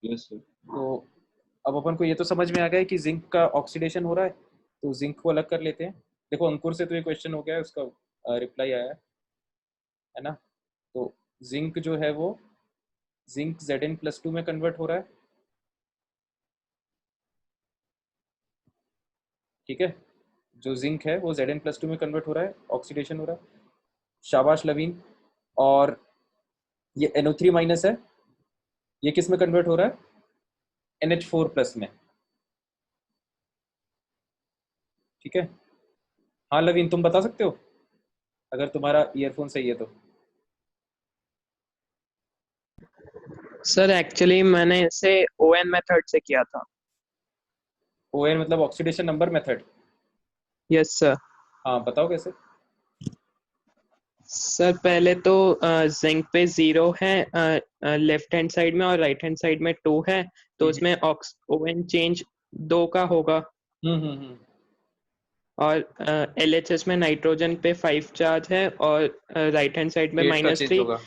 Yes sir. तो अब अपन को ये तो समझ में आ गया है कि जिंक का ऑक्सीडेशन हो रहा है, तो जिंक को अलग कर लेते हैं। देखो अंकुर से तो ये क्वेश्चन हो गया है, उसका रिप्लाई आया है ना। तो जिंक जो है वो जिंक Zn+2 में कन्वर्ट हो रहा है, ठीक है। जो जिंक है वो Zn+2 में कन्वर्ट हो रहा है, ऑक्सीडेशन हो रहा है, शाबाश लवीन। और ये NO3 माइनस है, ये किस में कन्वर्ट हो रहा है, NH4+ में, ठीक है। हाँ लवीन, तुम बता सकते हो अगर तुम्हारा ईयरफोन सही है तो। सर एक्चुअली मैंने इसे ON मेथड से किया था। ON मतलब oxidation number method. Yes sir. हाँ बताओ कैसे। सर पहले तो जिंक पे 0 है लेफ्ट हैंड साइड में, और राइट हैंड साइड में 2 है, तो उसमें ON चेंज 2 का होगा। हम्म। और LHS में नाइट्रोजन पे 5 चार्ज है, और राइट हैंड साइड में 8 का चेंज -3। होगा।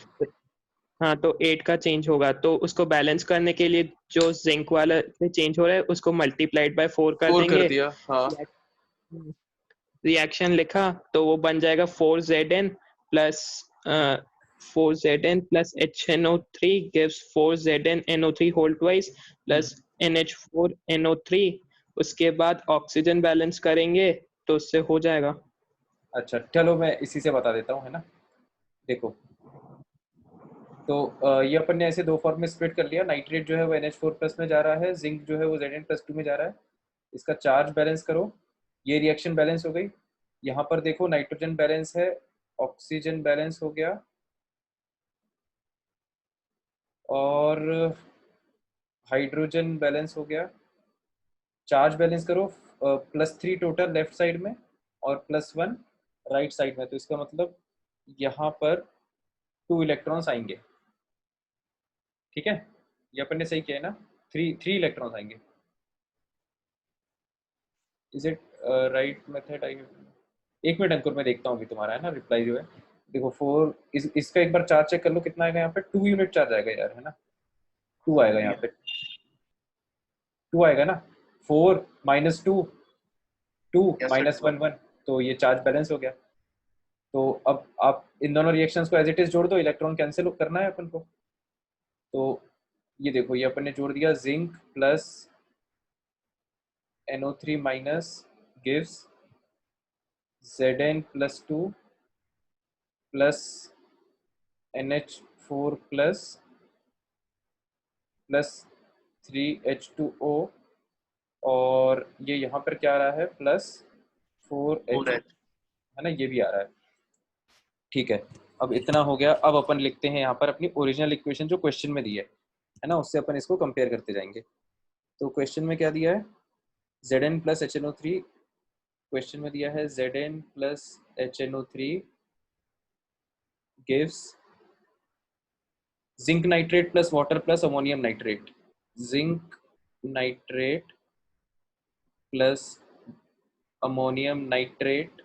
हाँ, तो 8 का चेंज होगा, तो उसको बैलेंस करने के लिए जो जिंक वाला पे चेंज हो रहा है उसको मल्टीप्लाइड बाय 4 कर 4 कर देंगे। दिया, हाँ। रिएक्शन लिखा तो वो बन जाएगा 4Zn plus 4Zn plus HNO3 gives 4ZnNO3 whole twice plus NH4NO3। उसके बाद ऑक्सीजन बैलेंस करेंगे तो उससे हो जाएगा। अच्छा चलो मैं इसी से बता देता हूँ, है ना। देखो तो ये अपन ने ऐसे दो फॉर्म में स्प्लिट कर लिया, नाइट्रेट जो है वो NH4+ में जा रहा है, जिंक जो है वो Zn+2 में जा रहा है। इसका चार्ज बैलेंस करो, ये रिएक्शन बैलेंस हो गई। यहाँ पर देखो नाइट्रोजन बैलेंस है, ऑक्सीजन बैलेंस हो गया, और हाइड्रोजन बैलेंस हो गया। चार्ज बैलेंस करो, +3 टोटल लेफ्ट साइड में और +1 राइट साइड में, तो इसका मतलब यहाँ पर 2 इलेक्ट्रॉन्स आएंगे, ठीक है। ये अपन ने सही किया है ना, 3 इलेक्ट्रॉन्स आएंगे। Is it right method. आई एक मिनट अंकुर, मैं देखता हूँ अभी तुम्हारा, है ना, रिप्लाई जो है। देखो 4 इसका एक बार चार्ज चेक कर लो कितना आएगा, यहाँ पे 2 यूनिट चार्ज आएगा यार, है ना। 2 आएगा यहाँ पे, 2 आएगा ना। 4 -2 2 Yes, sir. -1 1, तो ये चार्ज बैलेंस हो गया। तो अब आप इन दोनों रिएक्शंस को एज इट इज जोड़ दो, इलेक्ट्रॉन कैंसिल करना है अपन को। तो ये देखो ये अपन ने जोड़ दिया, zinc plus NO3 minus gives Zn+2 plus NH4 plus 3H2O, और ये यहाँ पर क्या आ रहा है, +4H, है ना, ये भी आ रहा है, ठीक है। अब इतना हो गया, अब अपन लिखते हैं यहाँ पर अपनी ओरिजिनल इक्वेशन जो क्वेश्चन में दी है ना, उससे अपन इसको कंपेयर करते जाएंगे। तो क्वेश्चन में क्या दिया है, Zn प्लस HNO3, क्वेश्चन में दिया है Zn plus HNO3 gives zinc nitrate plus water plus ammonium nitrate, zinc nitrate plus ammonium nitrate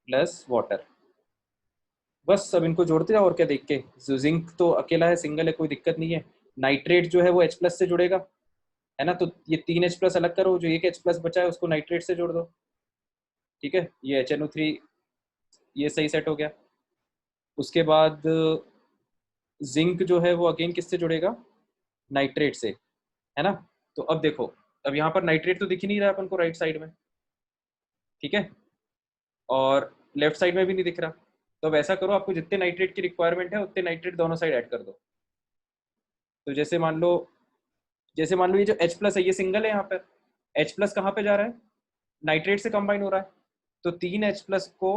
plus water. बस अब इनको जोड़ते जाओ, और क्या देख के, जिंक तो अकेला है, सिंगल है, कोई दिक्कत नहीं है। नाइट्रेट जो है वो H+ से जुड़ेगा, है ना, तो ये 3H+ अलग करो, जो एक H+ बचा है उसको नाइट्रेट से जोड़ दो, ठीक है। ये HNO3 ये सही सेट हो गया। उसके बाद जिंक जो है वो अगेन किससे जुड़ेगा, नाइट्रेट से, है ना। तो अब देखो अब यहाँ पर नाइट्रेट तो दिख ही नहीं रहा अपन को राइट साइड में, ठीक है, और लेफ्ट साइड में भी नहीं दिख रहा। तो अब ऐसा करो, आपको जितने नाइट्रेट की रिक्वायरमेंट है उतने नाइट्रेट दोनों साइड ऐड कर दो। तो जैसे मान लो ये जो H+ है ये सिंगल है, यहाँ पर H+ कहाँ पे जा रहा है, नाइट्रेट से कंबाइन हो रहा है। तो 3H+ को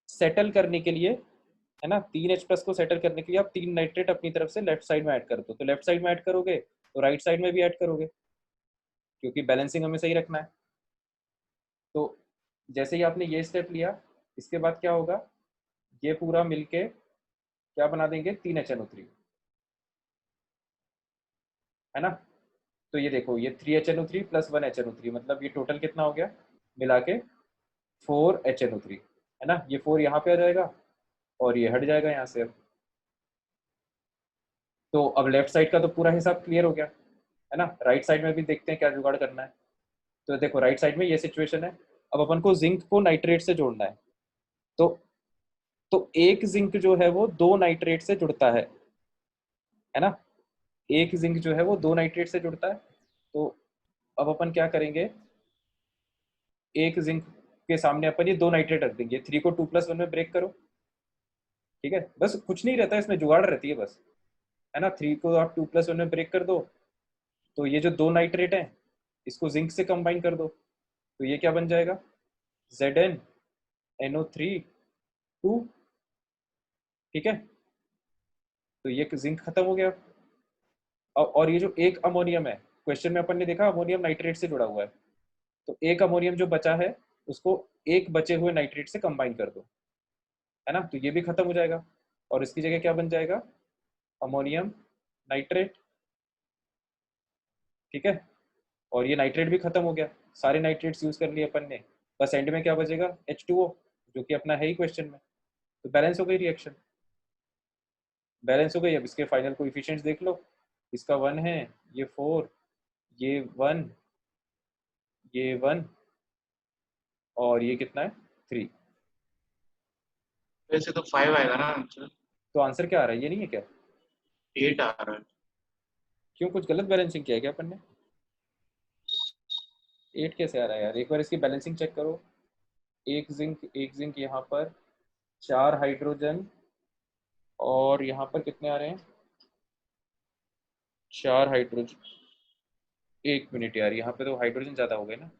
सेटल करने के लिए, है ना, 3H+ को सेटल करने के लिए आप 3 नाइट्रेट अपनी तरफ से लेफ्ट साइड में ऐड कर दो। तो लेफ्ट साइड में ऐड करोगे तो राइट साइड में भी ऐड करोगे, क्योंकि बैलेंसिंग हमें सही रखना है। तो जैसे ही आपने ये स्टेप लिया, इसके बाद क्या होगा, ये पूरा मिलके क्या बना देंगे, 3HNO3, है ना। तो ये देखो, ये 3HNO3 + 1HNO3, मतलब ये टोटल कितना हो गया मिला के 4HNO3, है ना। ये 4 यहाँ पे आ जाएगा और ये हट जाएगा यहाँ से। अब तो अब लेफ्ट साइड का तो पूरा हिसाब क्लियर हो गया, है ना। राइट साइड में भी देखते हैं क्या जुगाड़ करना है। तो देखो राइट साइड में ये सिचुएशन है। अब अपन को जिंक को नाइट्रेट से जोड़ना है। तो एक जिंक जो है वो 2 नाइट्रेट से जुड़ता है ना। एक जिंक जो है वो 2 नाइट्रेट से जुड़ता है। तो अब अपन क्या करेंगे, एक जिंक के सामने अपन ये 2 नाइट्रेट रख देंगे। 3 को 2+1 में ब्रेक करो, ठीक है। बस कुछ नहीं रहता है इसमें, जुगाड़ रहती है बस, है ना। 3 को आप 2+1 में ब्रेक कर दो, तो ये जो 2 नाइट्रेट हैं इसको जिंक से कंबाइन कर दो। तो ये क्या बन जाएगा, ZnNO3 2, ठीक है। तो ये जिंक खत्म हो गया। और ये जो एक अमोनियम है, क्वेश्चन में अपन ने देखा अमोनियम नाइट्रेट से जुड़ा हुआ है। तो एक अमोनियम जो बचा है उसको एक बचे हुए नाइट्रेट से कंबाइन कर दो, है ना। तो ये भी खत्म हो जाएगा और इसकी जगह क्या बन जाएगा, अमोनियम नाइट्रेट, ठीक है। और ये नाइट्रेट भी खत्म हो गया, सारे नाइट्रेट्स यूज कर लिए अपन ने। बस एंड में क्या बचेगा, H2O, जो कि अपना है ही क्वेश्चन में। तो बैलेंस हो गई रिएक्शन, बैलेंस हो गई। अब इसके फाइनल कोएफिशिएंट्स देख लो, इसका 1 है, ये 4, ये 1, ये 1, और ये कितना है 3। वैसे तो 5 आएगा ना आंसर। तो आंसर क्या आ रहा है, ये नहीं है क्या, 8 आ रहा है। क्यों, कुछ गलत बैलेंसिंग किया है क्या अपन ने। 8 कैसे आ रहा है यार, एक बार इसकी बैलेंसिंग चेक करो। एक जिंक यहाँ पर, 4 हाइड्रोजन, और यहाँ पर कितने आ रहे हैं, 4 हाइड्रोजन। 1 मिनट यार, यहाँ पे तो हाइड्रोजन ज्यादा हो गए ना।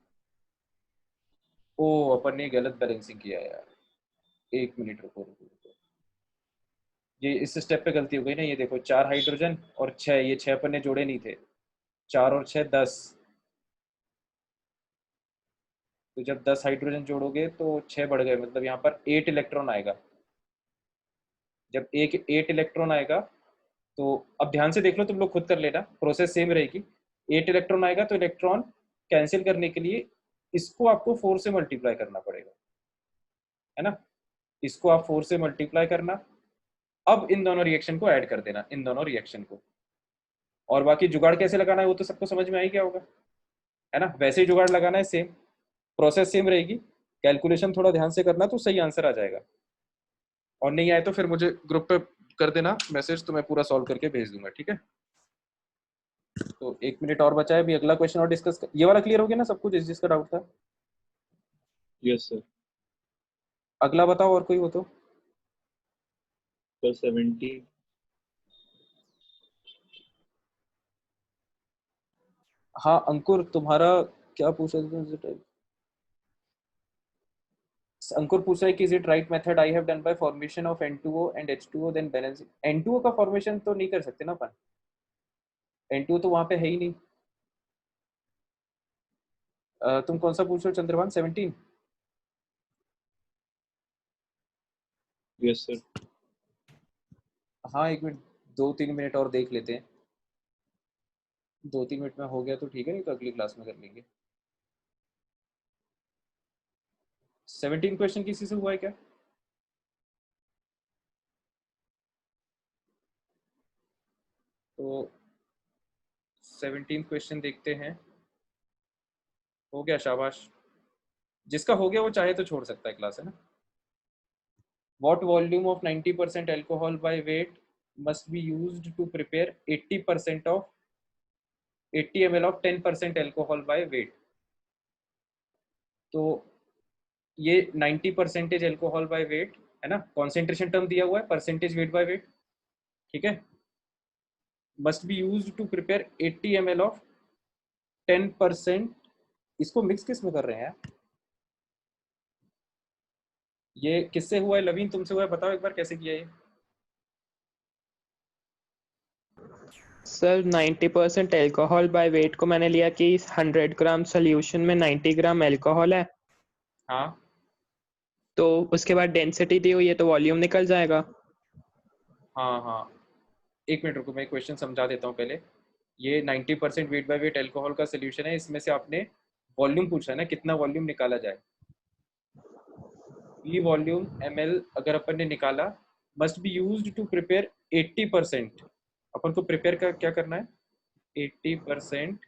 ओ, अपन ने गलत बैलेंसिंग किया है यार। 1 मिनट, रुको रुको रुको, ये इस स्टेप पे गलती हो गई ना। ये देखो 4 हाइड्रोजन और 6, ये 6 अपन ने जोड़े नहीं थे। 4 और 6 10, तो जब 10 हाइड्रोजन जोड़ोगे तो 6 बढ़ गए, मतलब यहाँ पर 8 इलेक्ट्रॉन आएगा। जब 8 इलेक्ट्रॉन आएगा, तो अब ध्यान से देख लो, तुम लोग खुद कर लेना, प्रोसेस सेम रहेगी। 8 इलेक्ट्रॉन आएगा तो इलेक्ट्रॉन कैंसिल करने के लिए इसको आपको 4 से मल्टीप्लाई करना पड़ेगा, है ना। इसको आप 4 से मल्टीप्लाई करना। अब इन दोनों रिएक्शन को ऐड कर देना, इन दोनों रिएक्शन को। और बाकी जुगाड़ कैसे लगाना है वो तो सबको समझ में आ ही गया होगा, है ना। वैसे ही जुगाड़ लगाना है, सेम प्रोसेस सेम रहेगी। कैलकुलेशन थोड़ा ध्यान से करना तो सही आंसर आ जाएगा। और नहीं आए तो फिर मुझे ग्रुप पे कर देना मैसेज, तो मैं पूरा सॉल्व करके भेज दूंगा, ठीक है। तो 1 मिनट और बचा है, अभी अगला क्वेश्चन और डिस्कस ये वाला क्लियर हो गया ना सब कुछ, जिसका डाउट था। Yes sir. अगला बताओ, और कोई हो तो। सर 70। हाँ अंकुर, तुम्हारा क्या पूछा था। अंकुर पूछ रहा है कि is it right method I have done by formation of N2O and H2O then balancing. N2O का फॉर्मेशन तो नहीं कर सकते ना अपन, N2O तो वहां पे है ही नहीं। तुम कौन सा पूछ रहे हो चंद्रभान, 17। Yes sir. हाँ 1 मिनट, 2-3 मिनट और देख लेते हैं। 2-3 मिनट में हो गया तो ठीक है, नहीं तो अगली क्लास में कर लेंगे। 17 क्वेश्चन किसी से हुआ है क्या। तो 17 क्वेश्चन देखते हैं। हो गया, शाबाश। जिसका हो गया वो चाहे तो छोड़ सकता है क्लास, है ना। What volume of 90% alcohol by weight must be used to prepare 80% of 80 ml ऑफ 10% एल्कोहल बाय वेट। तो ये 90% एल्कोहल बाय वेट है ना, कॉन्सेंट्रेशन टर्म दिया हुआ है, परसेंटेज वेट बाय वेट, ठीक है। Must be used to prepare 80 ml ऑफ 10%। इसको मिक्स किस में कर रहे हैं यार? ये किससे हुआ है लवीन, तुमसे हुआ है? बताओ एक बार कैसे किया ये। सर 90% एल्कोहल बाय वेट को मैंने लिया कि 100 ग्राम सोल्यूशन में 90 ग्राम एल्कोहल है, हाँ तो उसके बाद डेंसिटी दी हुई है तो वॉल्यूम निकल जाएगा। हाँ हाँ, एक मिनट रुको, मैं क्वेश्चन समझा देता हूँ पहले। ये 90% वेट बाय वेट एल्कोहल का सोल्यूशन है, इसमें से आपने वॉल्यूम पूछा है ना, कितना वॉल्यूम निकाला जाए। V वॉल्यूम ml अगर अपन ने निकाला, must be used to prepare 80%। अपन को प्रिपेयर का क्या करना है? 80%,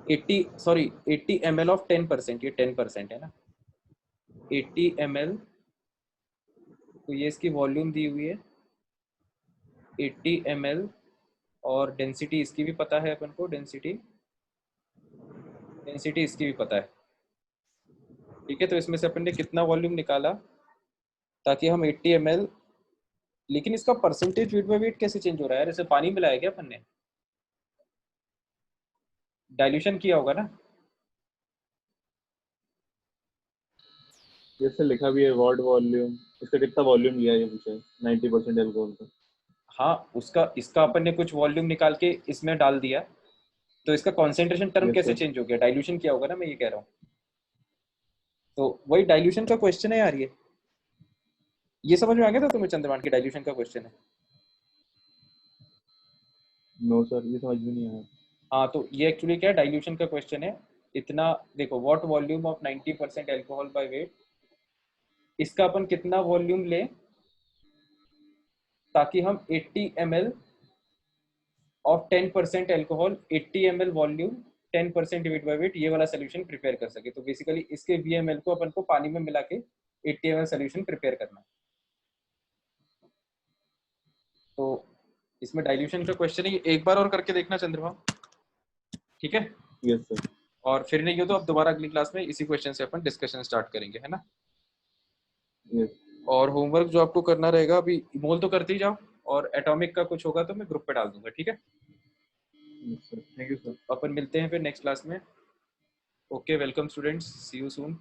80 ml ऑफ 10%, ये 10% है ना, 80 ml। तो ये इसकी वॉल्यूम दी हुई है 80 ml, और डेंसिटी इसकी भी पता है अपन को, डेंसिटी इसकी भी पता है, ठीक है। तो इसमें से अपन ने कितना वॉल्यूम निकाला ताकि हम 80 ml, लेकिन इसका परसेंटेज वेट बाय वेट कैसे चेंज हो रहा है यार? इसे पानी मिलाया क्या अपन ने? डाइल्यूशन किया होगा ना? जैसे लिखा भी है वाट वॉल्यूम, इसका कितना वॉल्यूम लिया है ये पूछा है 90% एल्कोहल का। हाँ, उसका इसका अपन ने कुछ वॉल्यूम निकाल के इसमें डाल दिया, तो इसका कॉन्सेंट्रेशन टर्म यस कैसे सर। चेंज हो गया? डाइल्यूशन किया होगा ना, मैं ये कह रहा हूँ। तो वही डाइल्यूशन का क्वेश्चन है यार ये समझ में आ गया था तुम्हें चंद्रमान की डाइल्यूशन का क्वेश्चन है? नो सर, ये समझ में नहीं आया। हाँ, तो ये एक्चुअली क्या है, डाइल्यूशन का क्वेश्चन है। इतना देखो, what volume of 90% alcohol by weight, इसका अपन कितना वॉल्यूम लें ताकि हम 80 ml ऑफ 10% alcohol, 80 ml volume, 10% weight by weight, ये वाला सोल्यूशन प्रिपेयर कर सके। तो बेसिकली इसके VML को अपन को पानी में मिला के 80 ml सोल्यूशन प्रिपेयर करना है। तो इसमें डाइल्यूशन का क्वेश्चन है, एक बार और करके देखना चंद्रमा, ठीक है। Yes sir. और फिर नहीं हो तो अब दोबारा अगली क्लास में इसी क्वेश्चन से अपन डिस्कशन स्टार्ट करेंगे, है ना। यस। और होमवर्क जो आपको करना रहेगा, अभी मोल तो करते ही जाओ, और एटॉमिक का कुछ होगा तो मैं ग्रुप पे डाल दूंगा, ठीक है। Yes sir, thank you sir. अपन मिलते हैं फिर नेक्स्ट क्लास में। Okay, welcome students, see you soon.